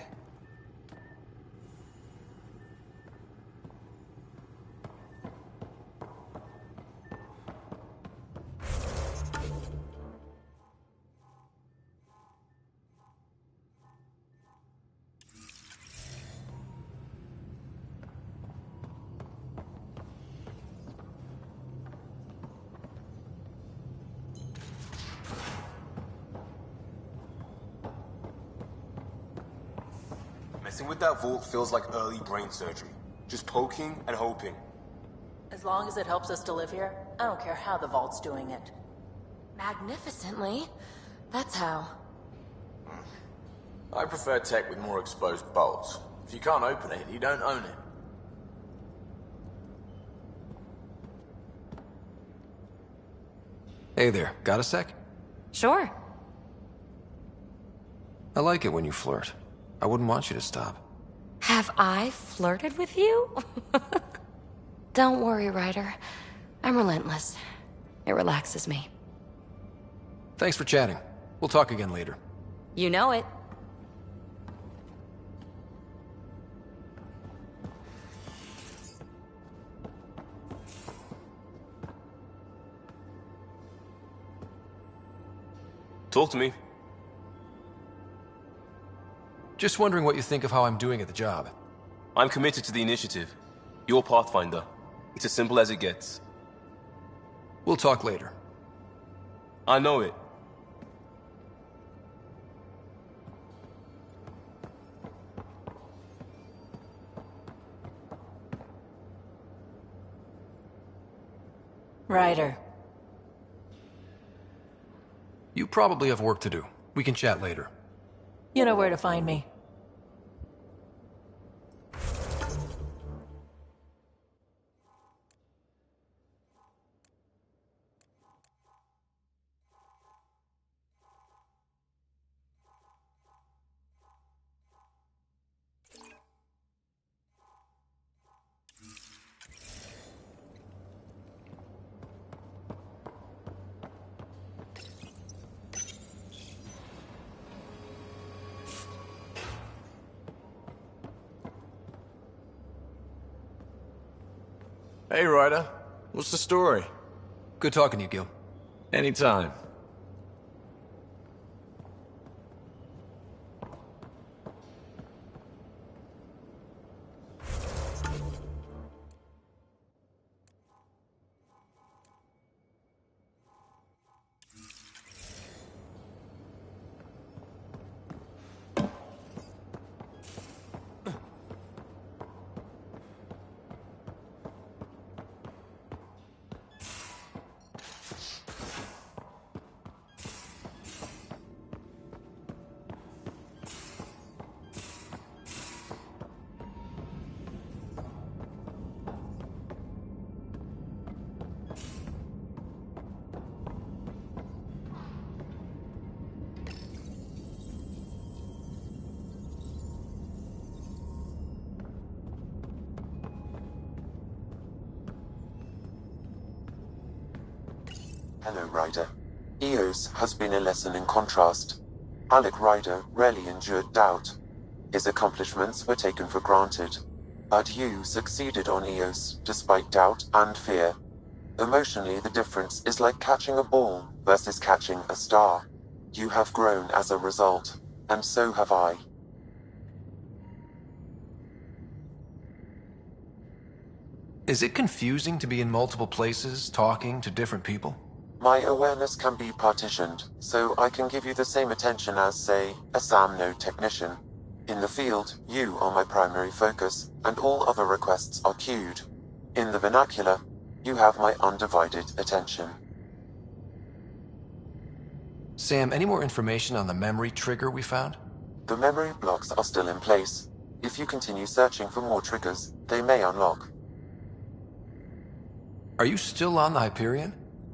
Messing with that vault feels like early brain surgery. Just poking and hoping. As long as it helps us to live here, I don't care how the vault's doing it. Magnificently. That's how. I prefer tech with more exposed bolts. If you can't open it, you don't own it. Hey there, got a sec? Sure. I like it when you flirt. I wouldn't want you to stop. Have I flirted with you? Don't worry, Ryder. I'm relentless. It relaxes me. Thanks for chatting. We'll talk again later. You know it. Talk to me. Just wondering what you think of how I'm doing at the job. I'm committed to the initiative. You're Pathfinder. It's as simple as it gets. We'll talk later. I know it. Ryder. You probably have work to do. We can chat later. You know where to find me. Hey, Ryder. What's the story? Good talking to you, Gil. Anytime. Hello, Ryder. Eos has been a lesson in contrast. Alec Ryder rarely endured doubt. His accomplishments were taken for granted. But you succeeded on Eos, despite doubt and fear. Emotionally, the difference is like catching a ball versus catching a star. You have grown as a result, and so have I. Is it confusing to be in multiple places, talking to different people? My awareness can be partitioned, so I can give you the same attention as, say, a SAM node technician. In the field, you are my primary focus, and all other requests are queued. In the vernacular, you have my undivided attention. Sam, any more information on the memory trigger we found? The memory blocks are still in place. If you continue searching for more triggers, they may unlock. Are you still on the Hyperion?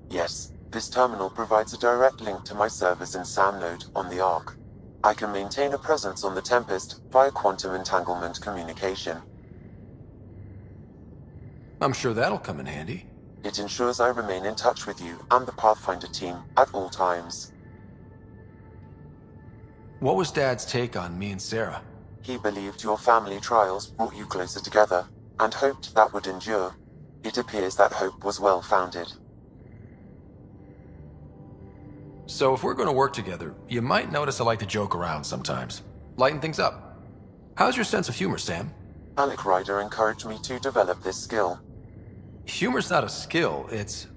Yes. This terminal provides a direct link to my servers in SAM node on the Ark. I can maintain a presence on the Tempest via quantum entanglement communication. I'm sure that'll come in handy. It ensures I remain in touch with you and the Pathfinder team at all times. What was Dad's take on me and Sarah? He believed your family trials brought you closer together, and hoped that would endure. It appears that hope was well-founded. So if we're going to work together, you might notice I like to joke around sometimes. Lighten things up. How's your sense of humor, Sam? Alec Ryder encouraged me to develop this skill. Humor's not a skill, it's...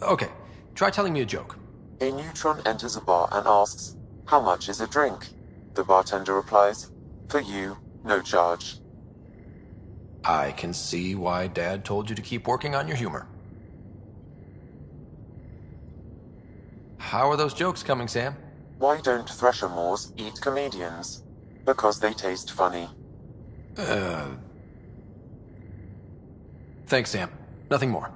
Okay, try telling me a joke. A neutron enters a bar and asks, "How much is a drink?" The bartender replies, "For you, no charge." I can see why Dad told you to keep working on your humor. How are those jokes coming, Sam? Why don't Thresher Moors eat comedians? Because they taste funny. Thanks, Sam. Nothing more.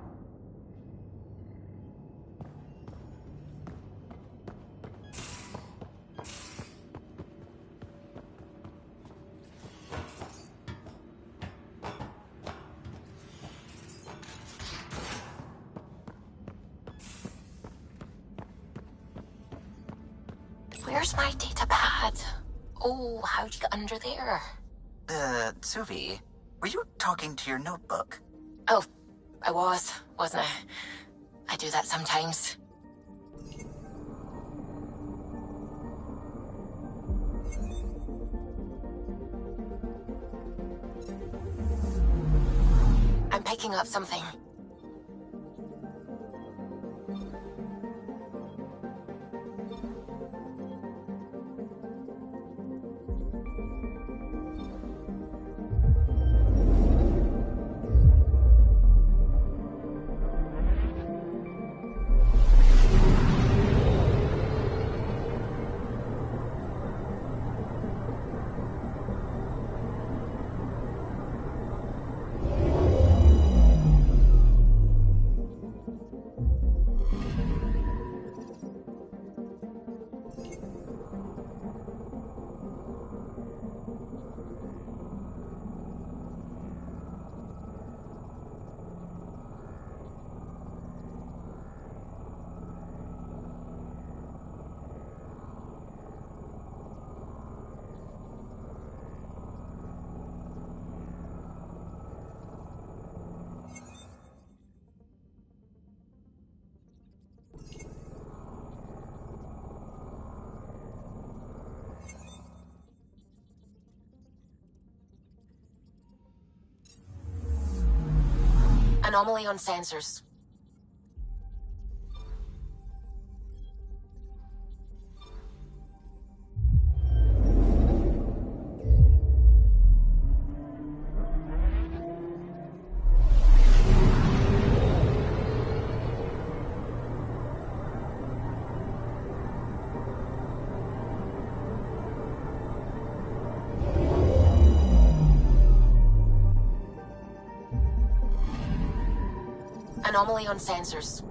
Where's my data pad? Oh, how'd you get under there? Suvi, were you talking to your notebook? Oh, I wasn't I? I do that sometimes. I'm picking up something. Anomaly on sensors. Anomaly on sensors.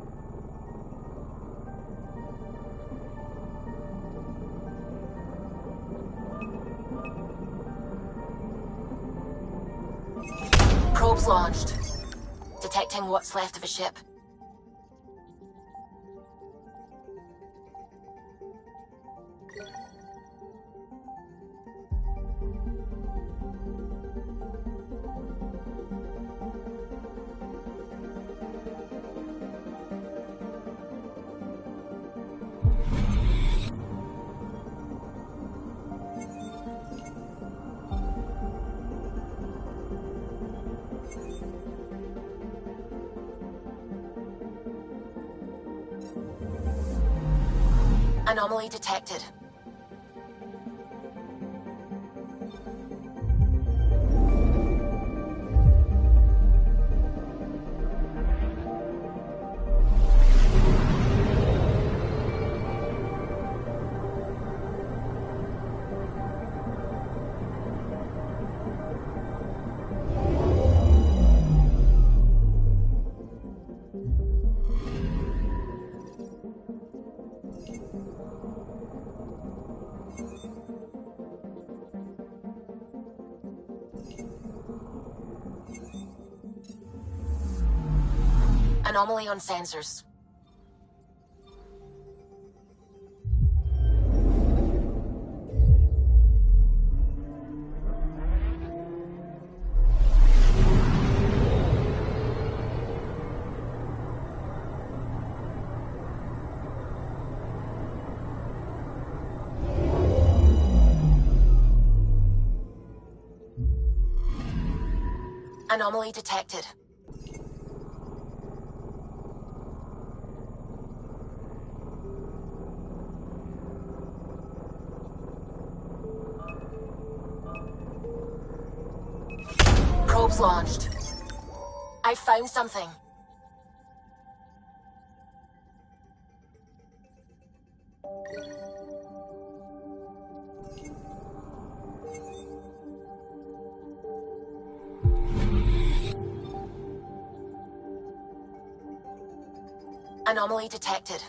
Probes launched. Detecting what's left of a ship. Anomaly detected. Anomaly on sensors. Anomaly detected. Probes launched. I found something. Anomaly detected.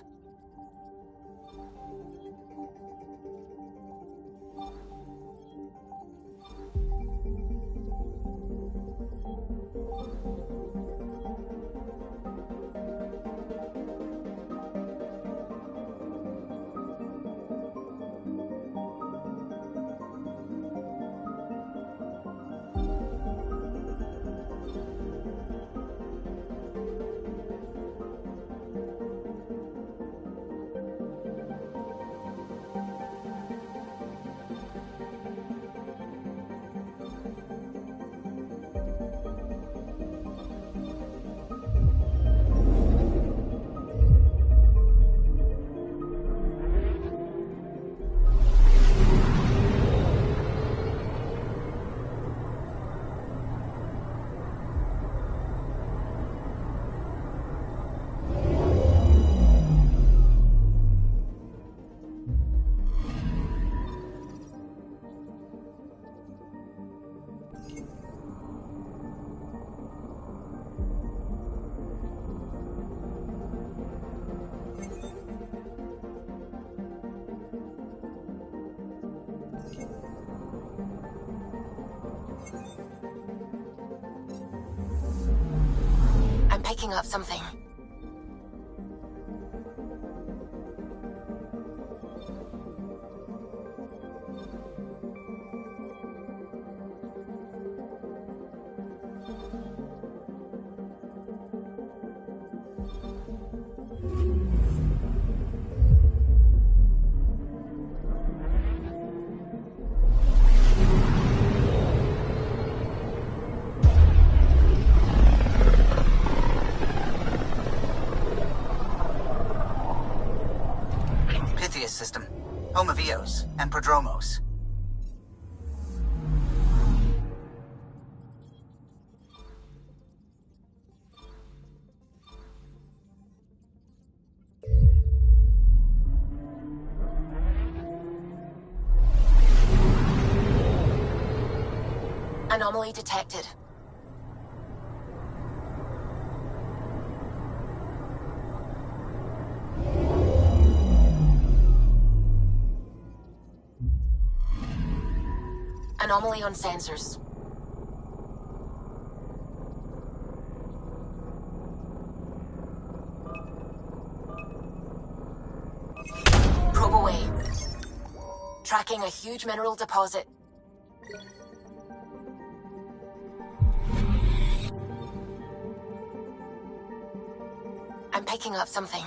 I'm picking up something. System, home of Eos and Prodromos. Anomaly detected. Anomaly on sensors. Probe away. Tracking a huge mineral deposit. I'm picking up something.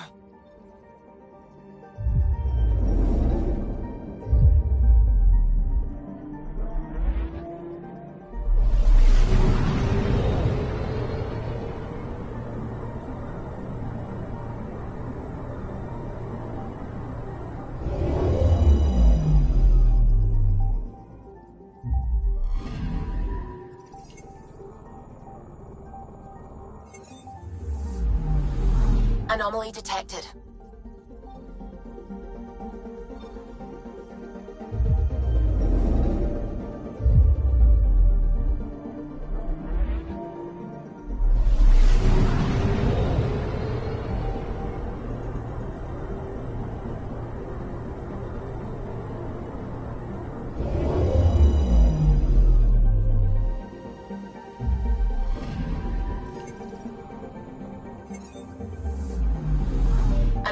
Anomaly detected.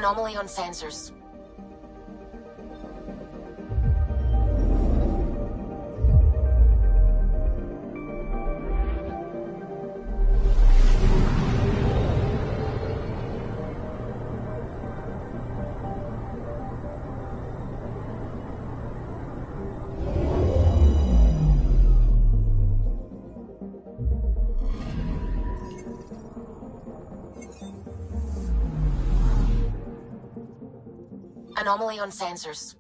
Anomaly on sensors. Anomaly on sensors.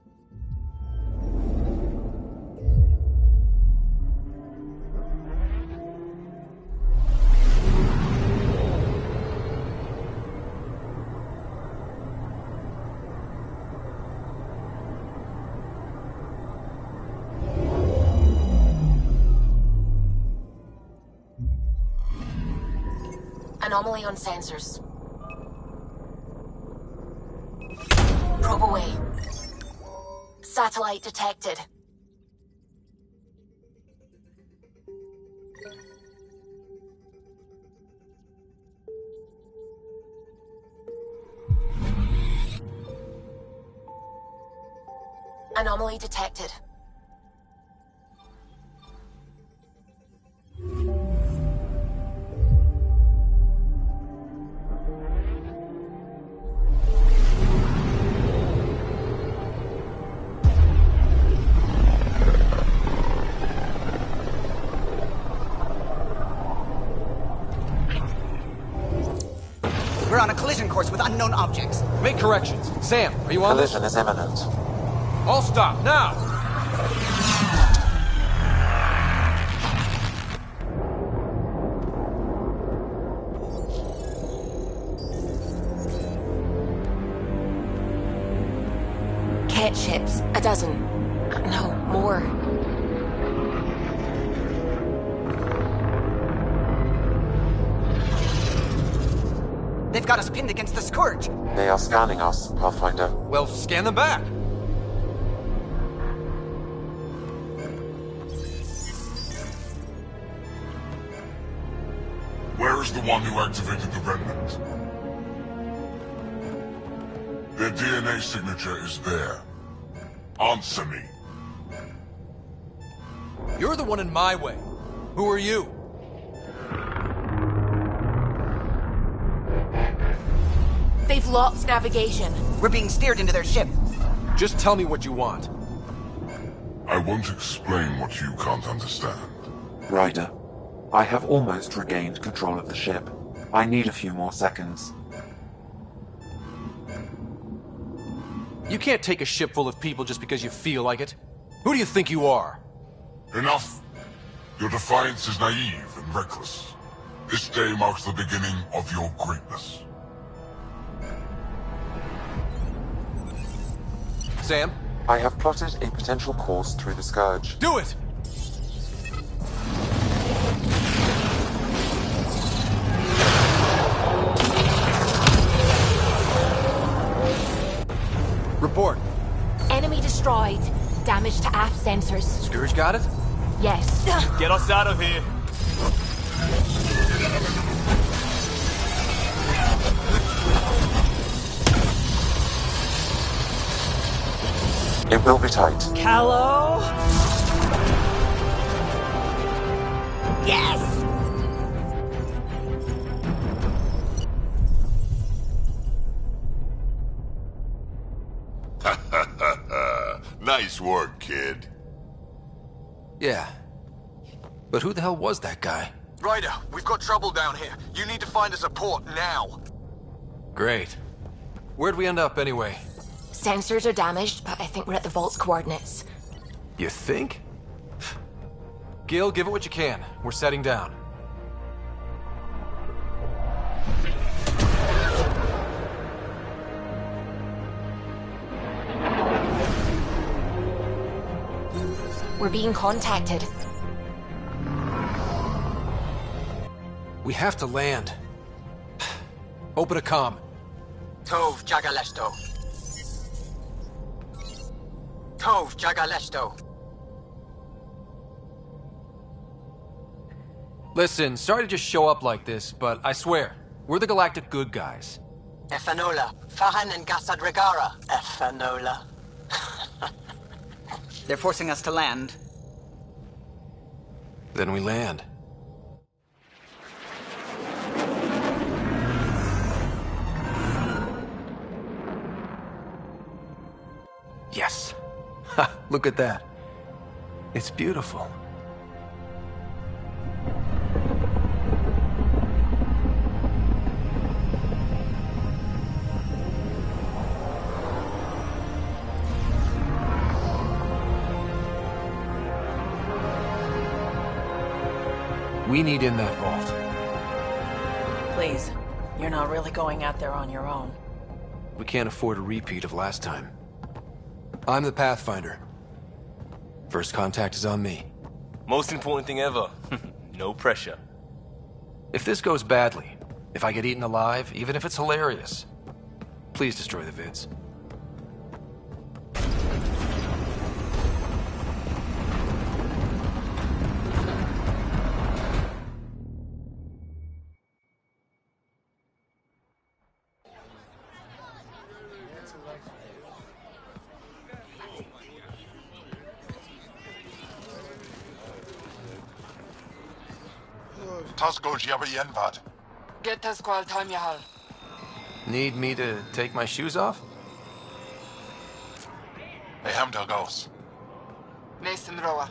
Anomaly on sensors. Probe away. Satellite detected. Anomaly detected. We're on a collision course with unknown objects. Make corrections. Sam, are you on this? Collision is imminent. All stop, now! Cat ships. A dozen. No, more. They've got us pinned against the Scourge. They are scanning us, Pathfinder. Well, scan them back. Where is the one who activated the remnant? Their DNA signature is there. Answer me. You're the one in my way. Who are you? They've lost navigation. We're being steered into their ship. Just tell me what you want. I won't explain what you can't understand. Ryder, I have almost regained control of the ship. I need a few more seconds. You can't take a ship full of people just because you feel like it. Who do you think you are? Enough! Your defiance is naive and reckless. This day marks the beginning of your greatness. Sam? I have plotted a potential course through the Scourge. Do it! Report. Enemy destroyed. Damage to aft sensors. Scourge got it? Yes. Get us out of here. It will be tight. Callow? Yes! Nice work, kid. Yeah. But who the hell was that guy? Ryder, we've got trouble down here. You need to find us a port now. Great. Where'd we end up anyway? Sensors are damaged, but I think we're at the vault's coordinates. You think? Gil, give it what you can. We're setting down. We're being contacted. We have to land. Open a comm. Tov Jagalesto. Tov Jagalesto. Listen, sorry to just show up like this, but I swear, we're the galactic good guys. Ethanola. Fahan and Gassad Regara. Ethanola. They're forcing us to land. Then we land. Yes. Ha, look at that. It's beautiful. We need in that vault. Please, you're not really going out there on your own. We can't afford a repeat of last time. I'm the Pathfinder. First contact is on me. Most important thing ever. No pressure. If this goes badly, if I get eaten alive, even if it's hilarious, please destroy the vids. Tasco Jabba Get Tasqual Tamyahal. Need me to take my shoes off? Hamda Gos. Mason Roa.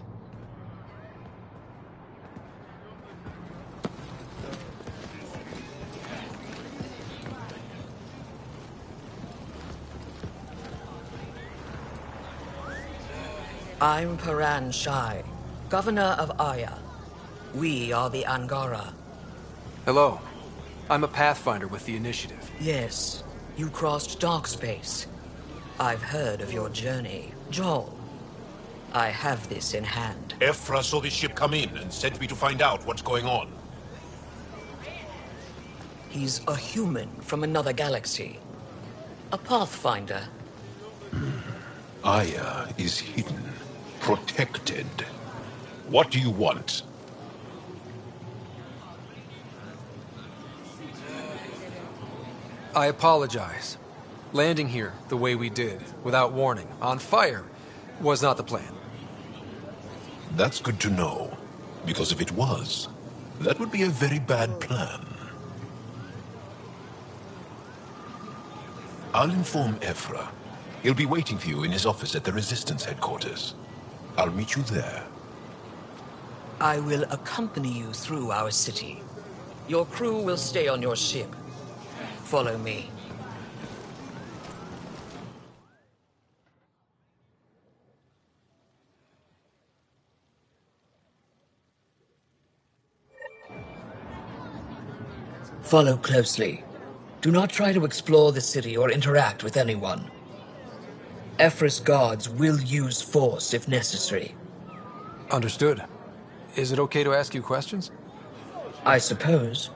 I'm Paran Shai, Governor of Aya. We are the Angara. Hello. I'm a Pathfinder with the Initiative. Yes, you crossed dark space. I've heard of your journey, Joel. I have this in hand. Ephra saw this ship come in and sent me to find out what's going on. He's a human from another galaxy. A Pathfinder. Aya is hidden, protected. What do you want? I apologize. Landing here the way we did, without warning, on fire, was not the plan. That's good to know. Because if it was, that would be a very bad plan. I'll inform Ephra. He'll be waiting for you in his office at the Resistance headquarters. I'll meet you there. I will accompany you through our city. Your crew will stay on your ship. Follow me. Follow closely. Do not try to explore the city or interact with anyone. Ephra's guards will use force if necessary. Understood. Is it okay to ask you questions? I suppose.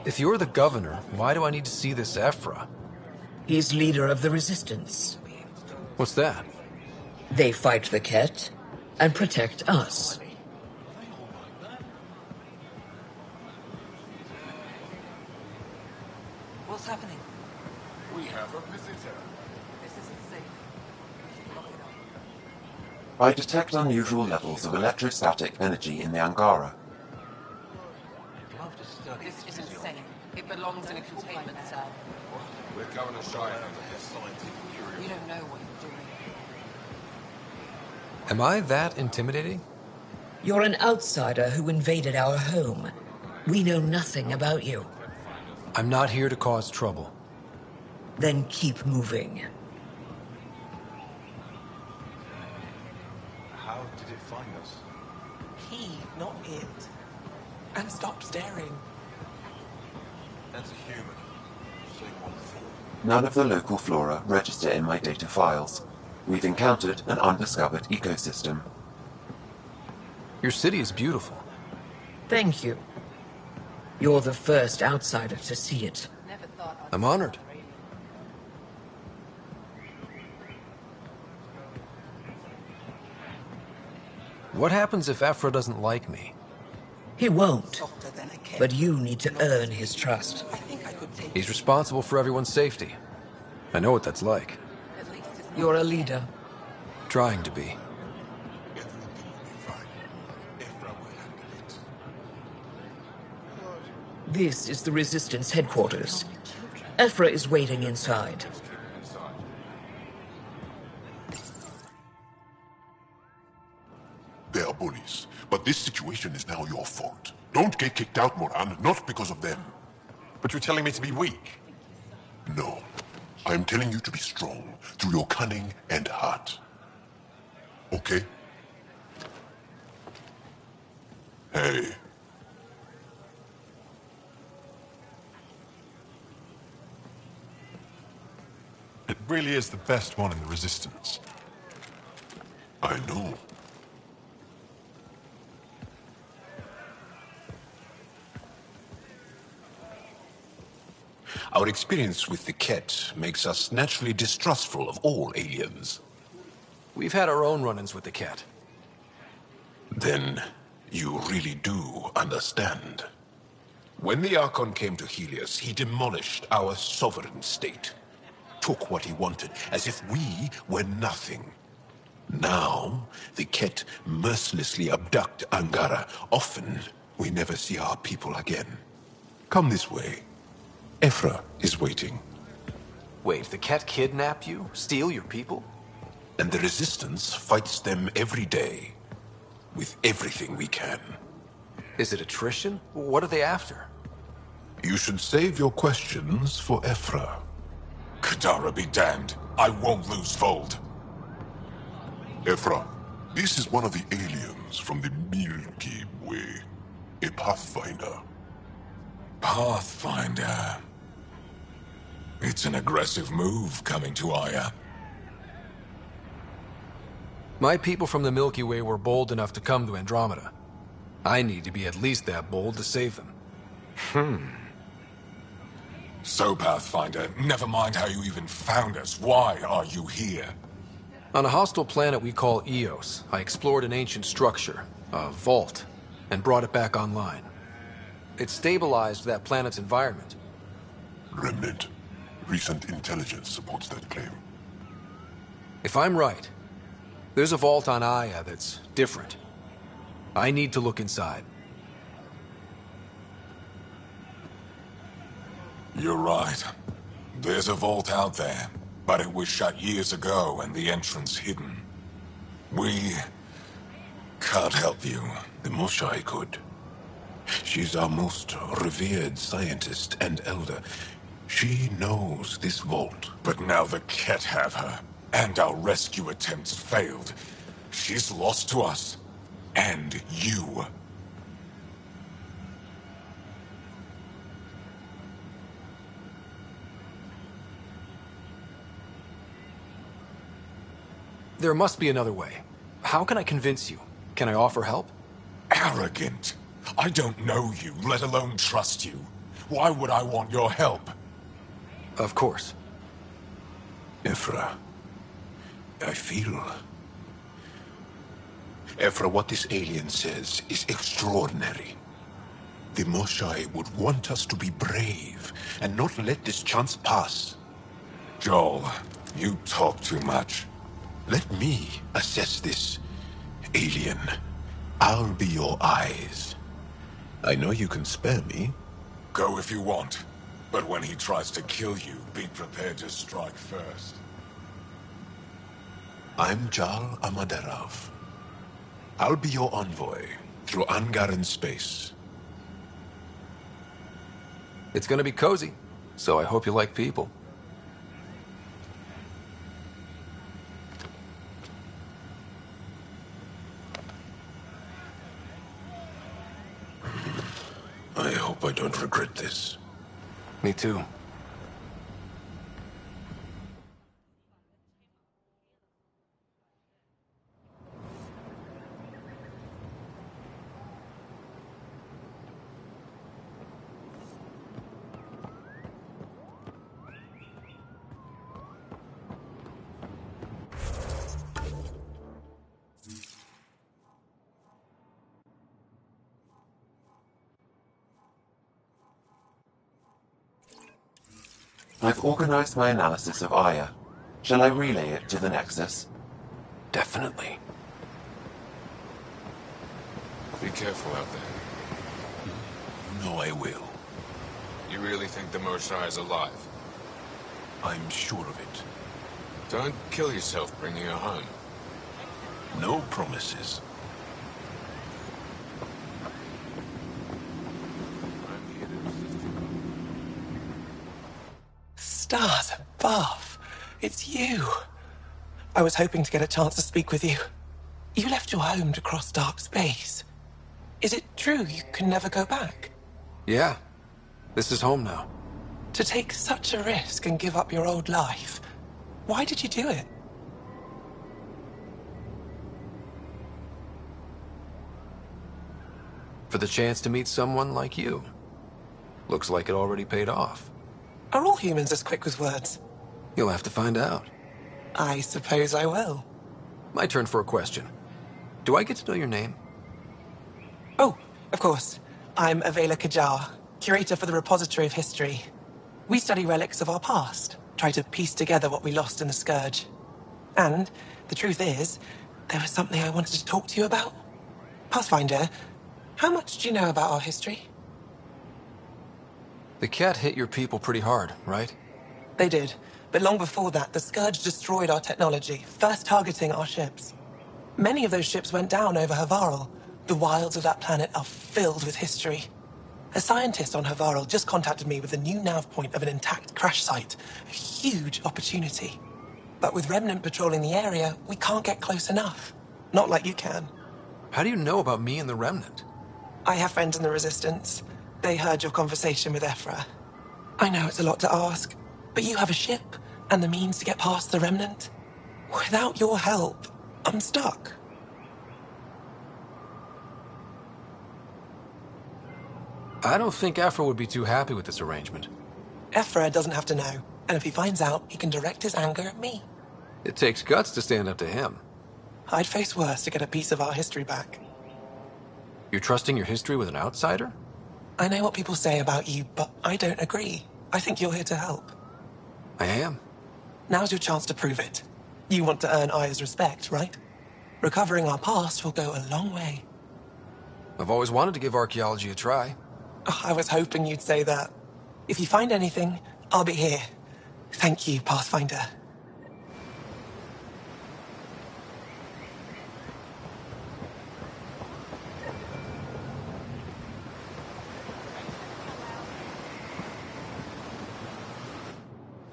If you're the governor, why do I need to see this Ephra? He's leader of the Resistance. What's that? They fight the Ket and protect us. What's happening? We have a visitor. This isn't safe. We should lock it up. I detect unusual levels of electrostatic energy in the Angara. This is insane. It belongs in a containment cell. We're Governor Shire under his scientific curiosity. You don't know what you're doing. Am I that intimidating? You're an outsider who invaded our home. We know nothing about you. I'm not here to cause trouble. Then keep moving. How did it find us? He, not it. And stop staring. That's a human. Saying one thing. None of the local flora register in my data files. We've encountered an undiscovered ecosystem. Your city is beautiful. Thank you. You're the first outsider to see it. I'm honored. What happens if Ephra doesn't like me? He won't. But you need to earn his trust. He's responsible for everyone's safety. I know what that's like. You're a leader. Trying to be. This is the Resistance headquarters. Ephra is waiting inside. They are bullies, but this situation is now your fault. Don't get kicked out, Moran, not because of them. But you're telling me to be weak? No. I am telling you to be strong through your cunning and heart. Okay? Hey. It really is the best one in the Resistance. I know. Our experience with the Ket makes us naturally distrustful of all aliens. We've had our own run-ins with the Ket. Then you really do understand. When the Archon came to Helios, he demolished our sovereign state. Took what he wanted, as if we were nothing. Now, the Ket mercilessly abduct Angara. Often, we never see our people again. Come this way. Ephra is waiting. Wait, the Ket kidnap you? Steal your people? And the Resistance fights them every day. With everything we can. Is it attrition? What are they after? You should save your questions for Ephra. Kadara be damned. I won't lose Fold. Ephra, this is one of the aliens from the Milky Way. A Pathfinder. Pathfinder. It's an aggressive move coming to Aya. My people from the Milky Way were bold enough to come to Andromeda. I need to be at least that bold to save them. So, Pathfinder, never mind how you even found us. Why are you here? On a hostile planet we call Eos, I explored an ancient structure, a vault, and brought it back online. It stabilized that planet's environment. Remnant. Recent intelligence supports that claim. If I'm right, there's a vault on Aya that's different. I need to look inside. You're right. There's a vault out there, but it was shut years ago and the entrance hidden. We can't help you. The Moshai could. She's our most revered scientist and elder. She knows this vault. But now the Ket have her, and our rescue attempts failed. She's lost to us. And you. There must be another way. How can I convince you? Can I offer help? Arrogant. I don't know you, let alone trust you. Why would I want your help? Of course. Ephra, I feel... Ephra, what this alien says is extraordinary. The Moshai would want us to be brave and not let this chance pass. Joel, you talk too much. Let me assess this, alien. I'll be your eyes. I know you can spare me. Go if you want. But when he tries to kill you, be prepared to strike first. I'm Jal Amaderov. I'll be your envoy through Angaran space. It's gonna be cozy, so I hope you like people. I hope I don't regret this. Me too. I've organized my analysis of Aya. Shall I relay it to the Nexus? Definitely. Be careful out there. No, I will. You really think the Moshae is alive? I'm sure of it. Don't kill yourself bringing her home. No promises. Stars above. It's you. I was hoping to get a chance to speak with you. You left your home to cross dark space. Is it true you can never go back? Yeah. This is home now. To take such a risk and give up your old life, why did you do it? For the chance to meet someone like you. Looks like it already paid off. Are all humans as quick with words? You'll have to find out. I suppose I will. My turn for a question. Do I get to know your name? Oh, of course. I'm Avela Kajar, curator for the Repository of History. We study relics of our past, try to piece together what we lost in the Scourge. And the truth is, there was something I wanted to talk to you about. Pathfinder, how much do you know about our history? The cat hit your people pretty hard, right? They did, but long before that, the Scourge destroyed our technology, first targeting our ships. Many of those ships went down over Havarl. The wilds of that planet are filled with history. A scientist on Havarl just contacted me with a new nav point of an intact crash site. A huge opportunity. But with Remnant patrolling the area, we can't get close enough. Not like you can. How do you know about me and the Remnant? I have friends in the Resistance. They heard your conversation with Ephra. I know it's a lot to ask, but you have a ship and the means to get past the Remnant. Without your help, I'm stuck. I don't think Ephra would be too happy with this arrangement. Ephra doesn't have to know, and if he finds out, he can direct his anger at me. It takes guts to stand up to him. I'd face worse to get a piece of our history back. You're trusting your history with an outsider? I know what people say about you, but I don't agree. I think you're here to help. I am. Now's your chance to prove it. You want to earn Aya's respect, right? Recovering our past will go a long way. I've always wanted to give archaeology a try. Oh, I was hoping you'd say that. If you find anything, I'll be here. Thank you, Pathfinder.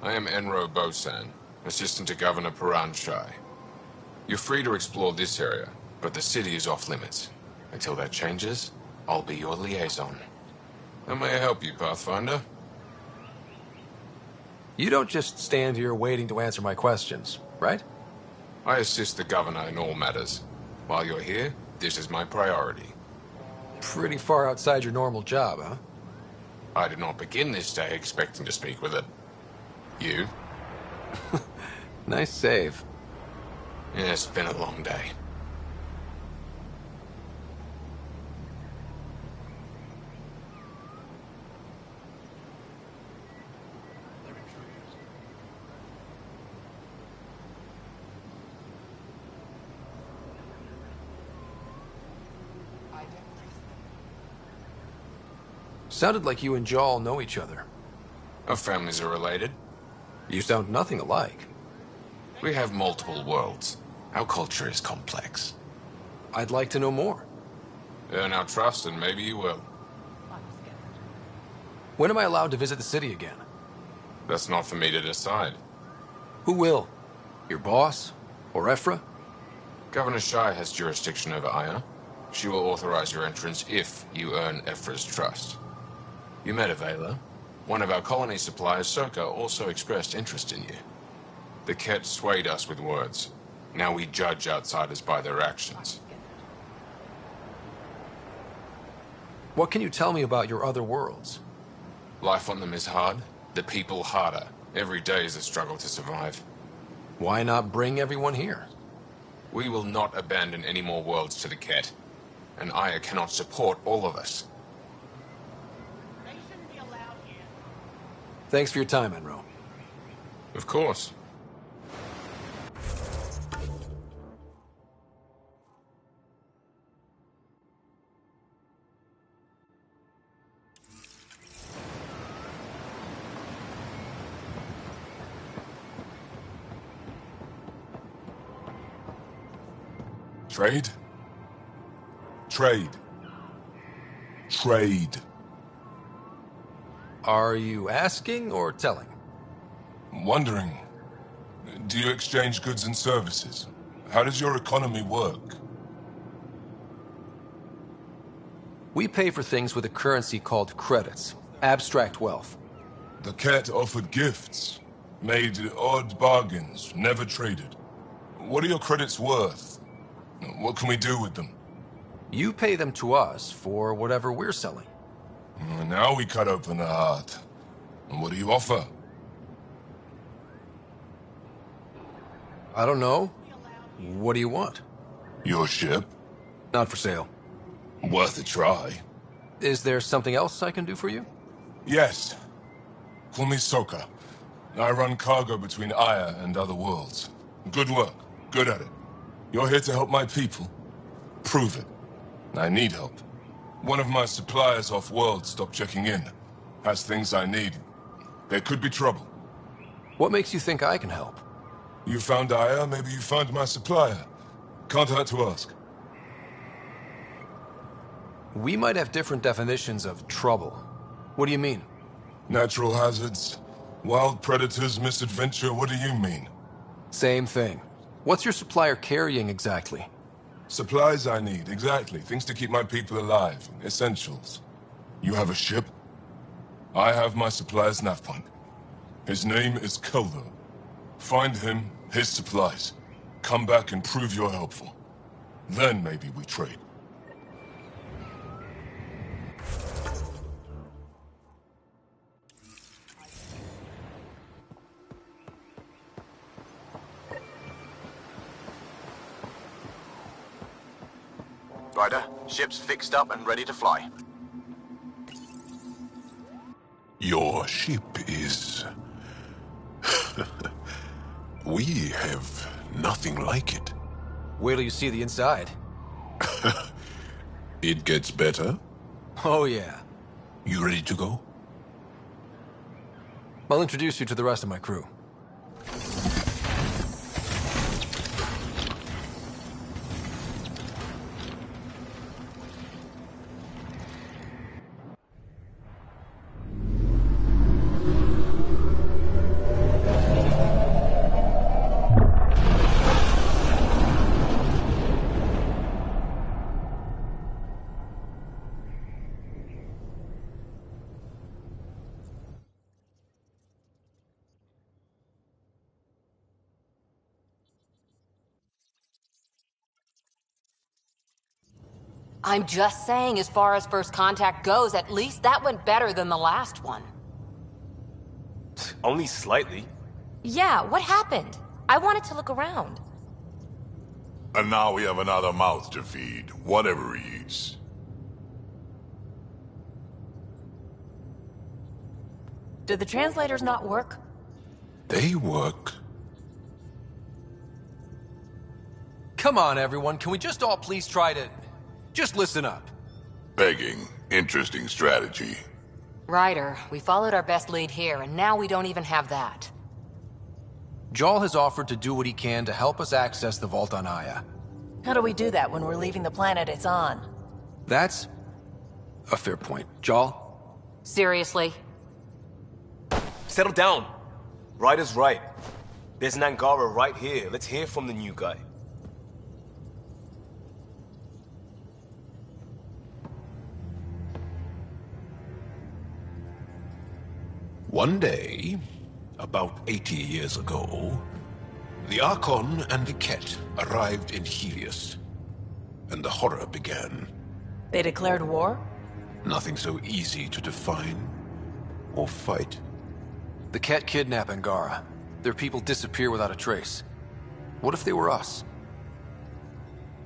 I am Enro Bosan, assistant to Governor Paran Shai. You're free to explore this area, but the city is off limits. Until that changes, I'll be your liaison. How may I help you, Pathfinder? You don't just stand here waiting to answer my questions, right? I assist the governor in all matters. While you're here, this is my priority. Pretty far outside your normal job, huh? I did not begin this day expecting to speak with it. You? Nice save. Yeah, it's been a long day. Sounded like you and Jal know each other. Our families are related. You sound nothing alike. We have multiple worlds. Our culture is complex. I'd like to know more. Earn our trust and maybe you will. When am I allowed to visit the city again? That's not for me to decide. Who will? Your boss? Or Ephra? Governor Shai has jurisdiction over Aya. She will authorize your entrance if you earn Ephra's trust. You met Avela. One of our colony suppliers, Soka, also expressed interest in you. The Ket swayed us with words. Now we judge outsiders by their actions. What can you tell me about your other worlds? Life on them is hard, the people harder. Every day is a struggle to survive. Why not bring everyone here? We will not abandon any more worlds to the Ket. And Aya cannot support all of us. Thanks for your time, Enro. Of course. Trade? Trade. Trade. Are you asking or telling? Wondering, do you exchange goods and services? How does your economy work? We pay for things with a currency called credits. Abstract wealth. The cat offered gifts, made odd bargains, never traded. What are your credits worth? What can we do with them? You pay them to us for whatever we're selling. Now we cut open the heart. And what do you offer? I don't know. What do you want? Your ship? Not for sale. Worth a try. Is there something else I can do for you? Yes. Call me Soka. I run cargo between Aya and other worlds. Good work. Good at it. You're here to help my people. Prove it. I need help. One of my suppliers off-world stopped checking in. Has things I need. There could be trouble. What makes you think I can help? You found Aya, maybe you found my supplier. Can't hurt to ask. We might have different definitions of trouble. What do you mean? Natural hazards, wild predators, misadventure, what do you mean? Same thing. What's your supplier carrying exactly? Supplies I need, exactly. Things to keep my people alive. Essentials. You have a ship? I have my supplier's nav point. His name is Koldo. Find him, his supplies. Come back and prove you're helpful. Then maybe we trade. Ryder, ship's fixed up and ready to fly. Your ship is... We have nothing like it. Wait till you see the inside. It gets better? Oh yeah. You ready to go? I'll introduce you to the rest of my crew. I'm just saying, as far as first contact goes, at least that went better than the last one. Only slightly. Yeah, what happened? I wanted to look around. And now we have another mouth to feed, whatever he eats. Did the translators not work? They work. Come on, everyone. Can we just all please try to... just listen up? Begging. Interesting strategy. Ryder, we followed our best lead here, and now we don't even have that. Jarl has offered to do what he can to help us access the vault on Aya. How do we do that when we're leaving the planet it's on? That's a fair point. Jarl? Seriously? Settle down. Ryder's right. There's an Angara right here. Let's hear from the new guy. One day, about 80 years ago, the Archon and the Ket arrived in Helios, and the horror began. They declared war? Nothing so easy to define or fight. The Ket kidnap Angara. Their people disappear without a trace. What if they were us?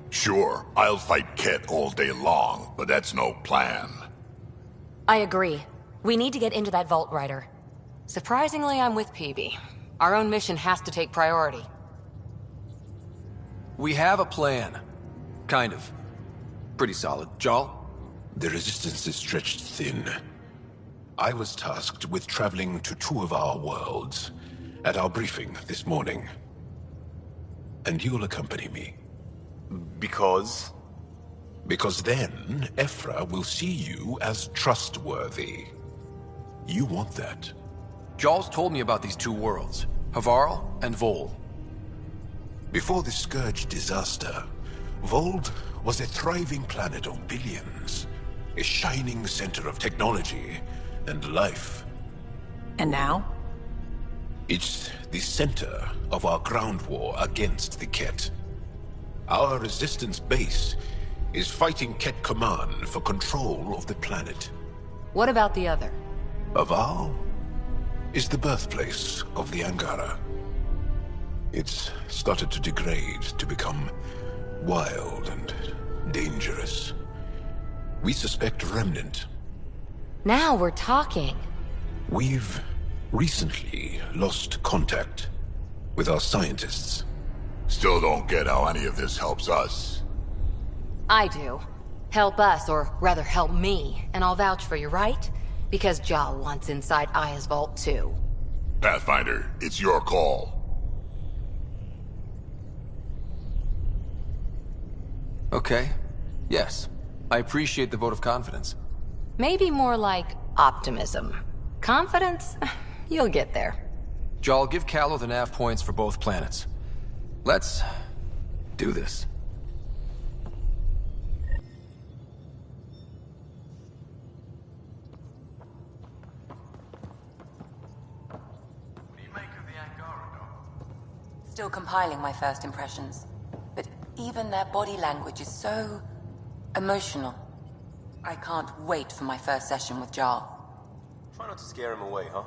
Sure, I'll fight Ket all day long, but that's no plan. I agree. We need to get into that vault, Ryder. Surprisingly, I'm with PB. Our own mission has to take priority. We have a plan. Kind of. Pretty solid. Jal? The resistance is stretched thin. I was tasked with traveling to two of our worlds at our briefing this morning. And you'll accompany me. Because? Because then, Ephra will see you as trustworthy. You want that. Jal's told me about these two worlds, Havarl and Vol. Before the Scourge disaster, Vold was a thriving planet of billions. A shining center of technology and life. And now? It's the center of our ground war against the Ket. Our resistance base is fighting Ket Command for control of the planet. What about the other? Aval is the birthplace of the Angara. It's started to degrade, to become wild and dangerous. We suspect Remnant. Now we're talking. We've recently lost contact with our scientists. Still don't get how any of this helps us. I do. Help us, or rather help me, and I'll vouch for you, right? Because Jal wants inside Aya's vault too. Pathfinder, it's your call. Okay. Yes. I appreciate the vote of confidence. Maybe more like optimism. Confidence? You'll get there. Jal, give Callow the nav points for both planets. Let's do this. Still compiling my first impressions. But even their body language is so emotional. I can't wait for my first session with Jar. Try not to scare him away, huh?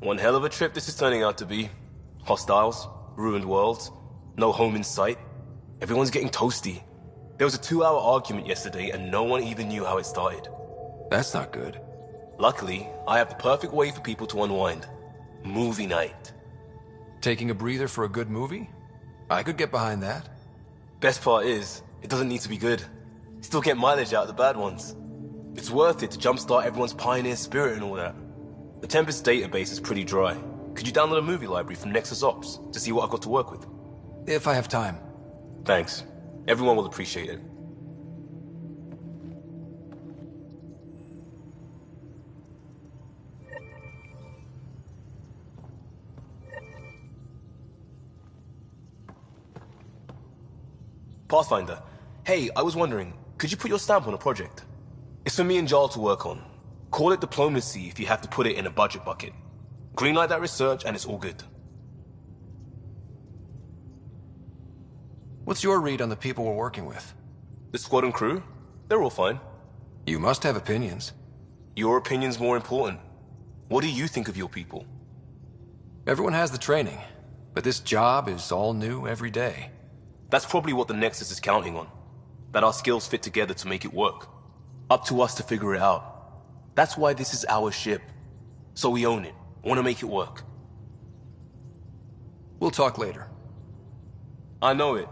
One hell of a trip this is turning out to be. Hostiles, ruined worlds, no home in sight. Everyone's getting toasty. There was a 2-hour argument yesterday and no one even knew how it started. That's not good. Luckily, I have the perfect way for people to unwind. Movie night. Taking a breather for a good movie? I could get behind that. Best part is, it doesn't need to be good. Still get mileage out of the bad ones. It's worth it to jumpstart everyone's pioneer spirit and all that. The Tempest database is pretty dry. Could you download a movie library from Nexus Ops to see what I've got to work with? If I have time. Thanks. Everyone will appreciate it. Pathfinder, hey, I was wondering, could you put your stamp on a project? It's for me and Jarl to work on. Call it diplomacy if you have to put it in a budget bucket. Greenlight that research and it's all good. What's your read on the people we're working with? The squad and crew? They're all fine. You must have opinions. Your opinion's more important. What do you think of your people? Everyone has the training, but this job is all new every day. That's probably what the Nexus is counting on. That our skills fit together to make it work. Up to us to figure it out. That's why this is our ship. So we own it. Want to make it work. We'll talk later. I know it.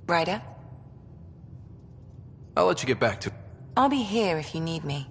Ryder? I'll let you get back to... I'll be here if you need me.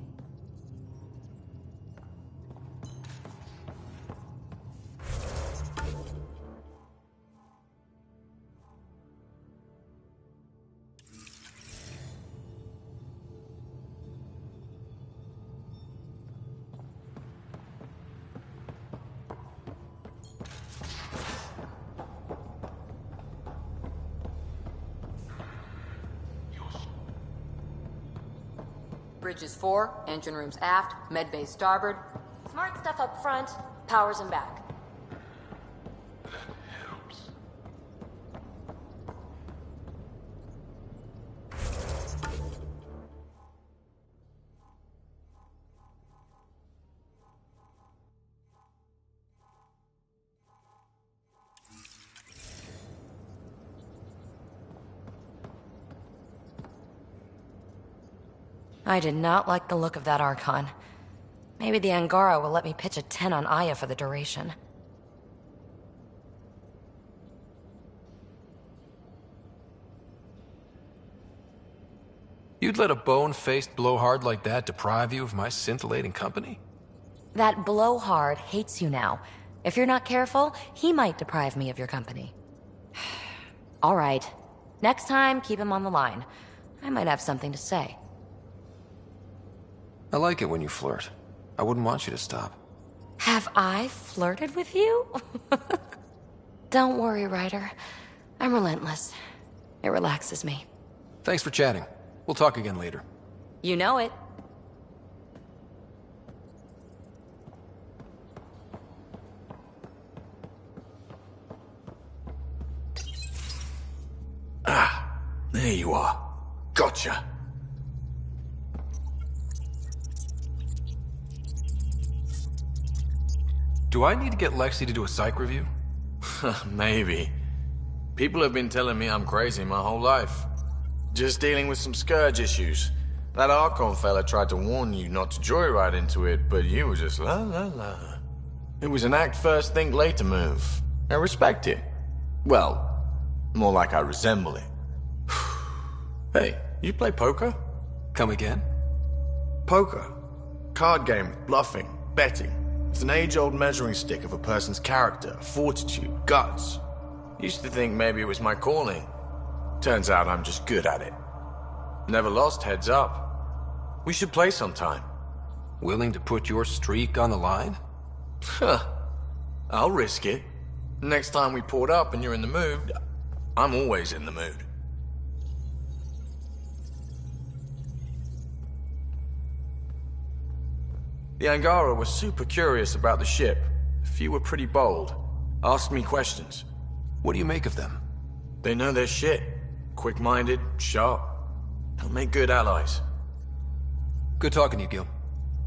Bridges 4, engine rooms aft, med bay starboard. Smart stuff up front, powers in back. I did not like the look of that Archon. Maybe the Angara will let me pitch a 10 on Aya for the duration. You'd let a bone-faced blowhard like that deprive you of my scintillating company? That blowhard hates you now. If you're not careful, he might deprive me of your company. All right. Next time, keep him on the line. I might have something to say. I like it when you flirt. I wouldn't want you to stop. Have I flirted with you? Don't worry, Ryder. I'm relentless. It relaxes me. Thanks for chatting. We'll talk again later. You know it. Ah, there you are. Gotcha. Do I need to get Lexi to do a psych review? Maybe. People have been telling me I'm crazy my whole life. Just dealing with some scourge issues. That Archon fella tried to warn you not to joyride into it, but you were just la la la. It was an act first, think later move. I respect it. Well, more like I resemble it. Hey, you play poker? Come again? Poker. Card game, bluffing, betting. It's an age-old measuring stick of a person's character, fortitude, guts. Used to think maybe it was my calling. Turns out I'm just good at it. Never lost, heads up. We should play sometime. Willing to put your streak on the line? Huh. I'll risk it. Next time we port up and you're in the mood, I'm always in the mood. The Angara was super curious about the ship. A few were pretty bold. Asked me questions. What do you make of them? They know their shit. Quick-minded, sharp. They'll make good allies. Good talking to you, Gil.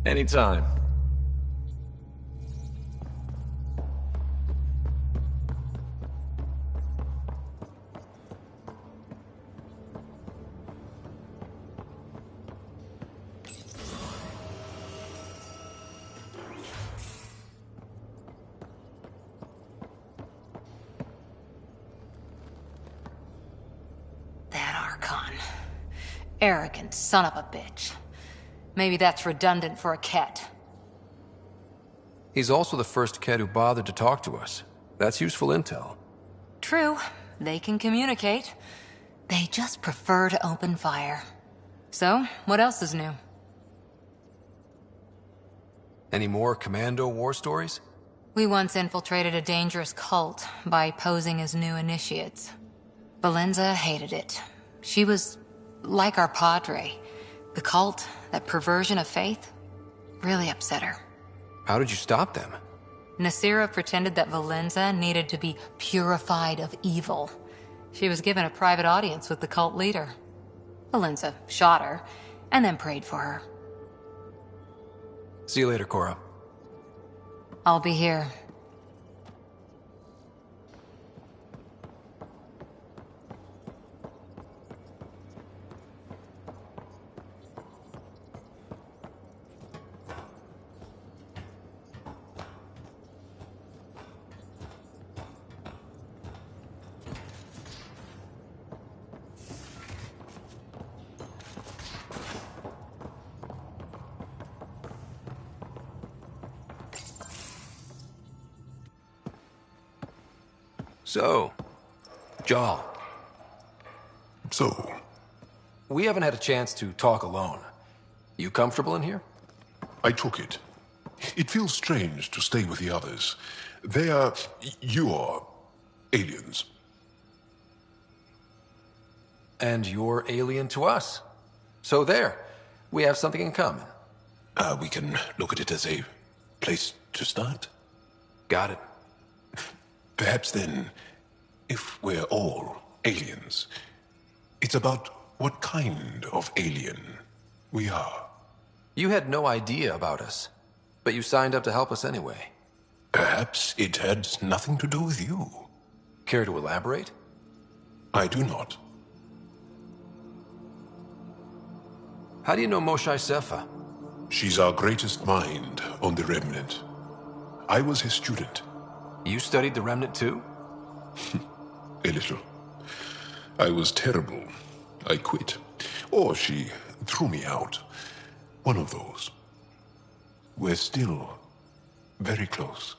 Anytime. Arrogant son of a bitch. Maybe that's redundant for a Ket. He's also the first Ket who bothered to talk to us. That's useful intel. True. They can communicate. They just prefer to open fire. So, what else is new? Any more Commando war stories? We once infiltrated a dangerous cult by posing as new initiates. Valenza hated it. She was like our padre. The cult, that perversion of faith, really upset her. How did you stop them? Nasira pretended that Valenza needed to be purified of evil. She was given a private audience with the cult leader. Valenza shot her, and then prayed for her. See you later, Cora. I'll be here. So, Jarl. So? We haven't had a chance to talk alone. You comfortable in here? I took it. It feels strange to stay with the others. They are... you are... aliens. And you're alien to us. So there. We have something in common. We can look at it as a place to start. Got it. Perhaps then, if we're all aliens, it's about what kind of alien we are. You had no idea about us, but you signed up to help us anyway. Perhaps it had nothing to do with you. Care to elaborate? I do not. How do you know Moshae Sefa? She's our greatest mind on the Remnant. I was his student. You studied the Remnant too? A little. I was terrible. I quit. Or she threw me out. One of those. We're still very close.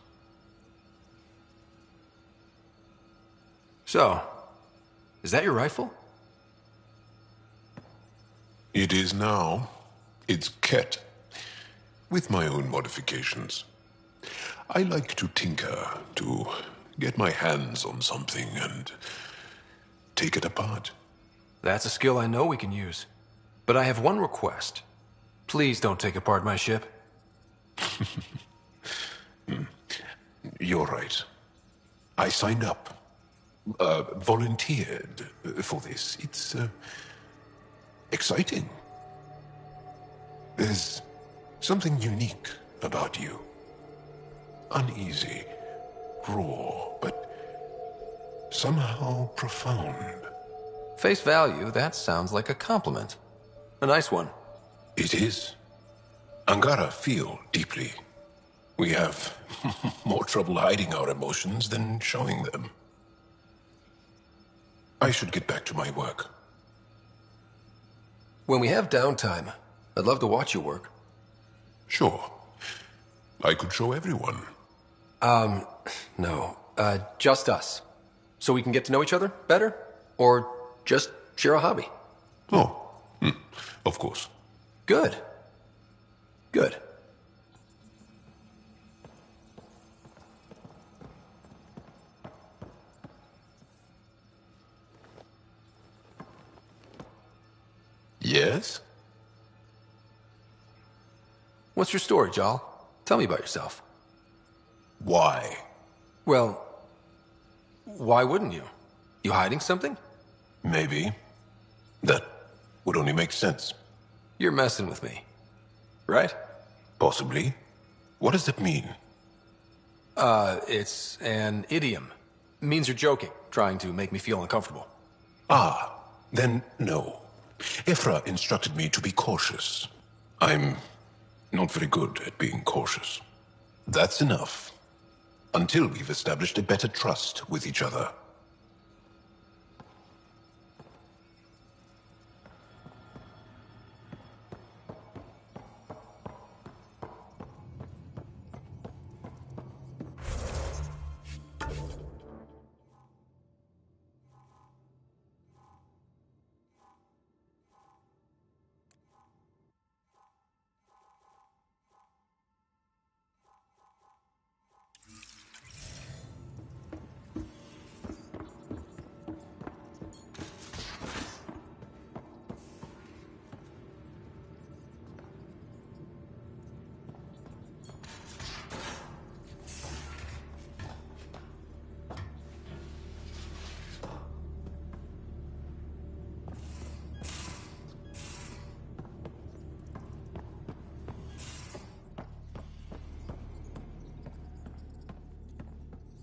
So, is that your rifle? It is now. It's Ket. With my own modifications. I like to tinker, to get my hands on something and take it apart. That's a skill I know we can use. But I have one request. Please don't take apart my ship. You're right. I signed up. Volunteered for this. It's exciting. There's something unique about you. Uneasy, raw, but somehow profound. Face value, that sounds like a compliment. A nice one. It is. Angara feel deeply. We have more trouble hiding our emotions than showing them. I should get back to my work. When we have downtime, I'd love to watch you work. Sure. I could show everyone. No. Just us. So we can get to know each other better? Or just share a hobby? Oh, of course. Good. Good. Yes? What's your story, Jarl? Tell me about yourself. Why? Well, why wouldn't you? You hiding something? Maybe. That would only make sense. You're messing with me. Right? Possibly. What does it mean? It's an idiom. Means you're joking, trying to make me feel uncomfortable. Ah, then no. Ephra instructed me to be cautious. I'm not very good at being cautious. That's enough. Until we've established a better trust with each other.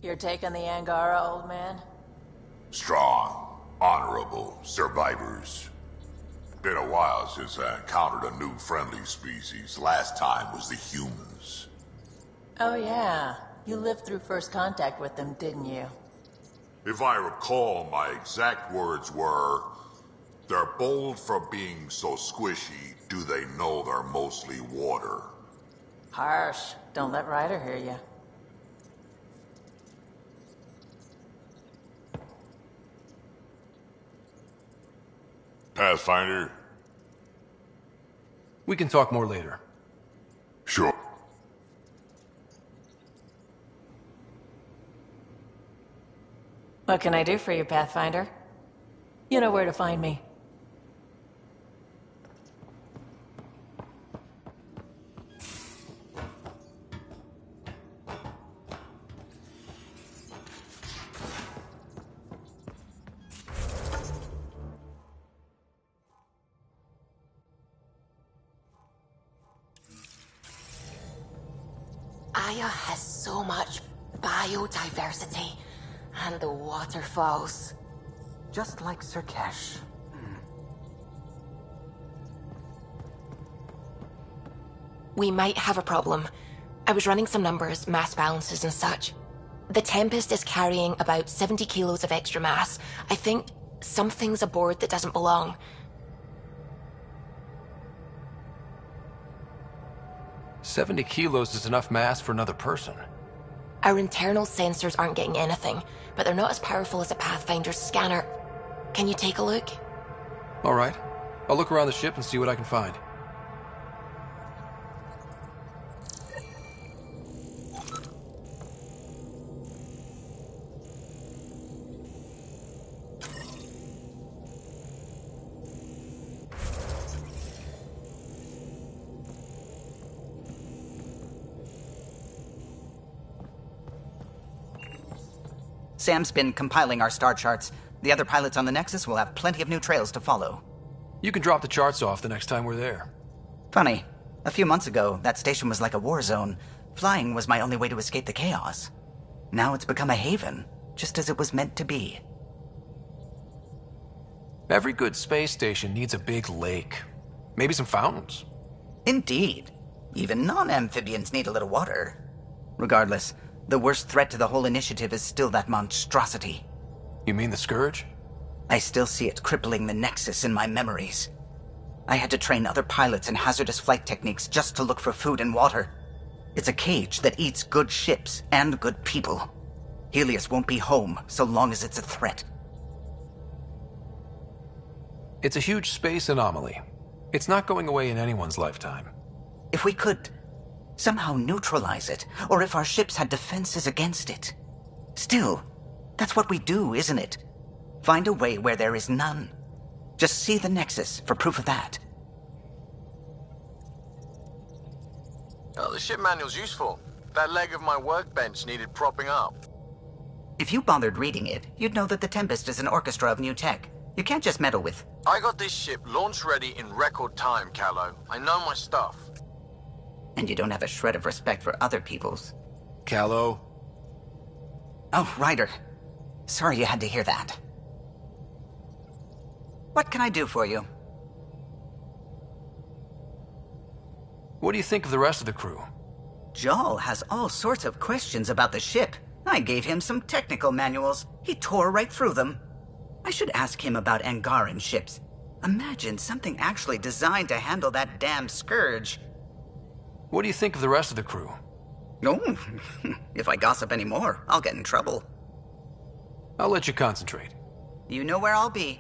You're taking the Angara, old man? Strong, honorable survivors. Been a while since I encountered a new friendly species. Last time was the humans. Oh yeah. You lived through first contact with them, didn't you? If I recall, my exact words were, "They're bold for being so squishy, do they know they're mostly water?" Harsh. Don't let Ryder hear you. Pathfinder? We can talk more later. Sure. What can I do for you, Pathfinder? You know where to find me. Aya has so much biodiversity, and the waterfalls. Just like Sirkesh. We might have a problem. I was running some numbers, mass balances and such. The Tempest is carrying about 70 kilos of extra mass. I think something's aboard that doesn't belong. 70 kilos is enough mass for another person. Our internal sensors aren't getting anything, but they're not as powerful as a Pathfinder's scanner. Can you take a look? All right. I'll look around the ship and see what I can find. Sam's been compiling our star charts. The other pilots on the Nexus will have plenty of new trails to follow. You can drop the charts off the next time we're there. Funny. A few months ago, that station was like a war zone. Flying was my only way to escape the chaos. Now it's become a haven, just as it was meant to be. Every good space station needs a big lake. Maybe some fountains. Indeed. Even non-amphibians need a little water. Regardless, the worst threat to the whole initiative is still that monstrosity. You mean the Scourge? I still see it crippling the Nexus in my memories. I had to train other pilots in hazardous flight techniques just to look for food and water. It's a cage that eats good ships and good people. Helios won't be home so long as it's a threat. It's a huge space anomaly. It's not going away in anyone's lifetime. If we could somehow neutralize it, or if our ships had defenses against it. Still, that's what we do, isn't it? Find a way where there is none. Just see the Nexus for proof of that. Oh, the ship manual's useful. That leg of my workbench needed propping up. If you bothered reading it, you'd know that the Tempest is an orchestra of new tech. You can't just meddle with... I got this ship launch ready in record time, Callow. I know my stuff. And you don't have a shred of respect for other people's. Callow. Oh, Ryder. Sorry you had to hear that. What can I do for you? What do you think of the rest of the crew? Jal has all sorts of questions about the ship. I gave him some technical manuals. He tore right through them. I should ask him about Angaran ships. Imagine something actually designed to handle that damn Scourge. What do you think of the rest of the crew? Oh, if I gossip anymore, I'll get in trouble. I'll let you concentrate. You know where I'll be.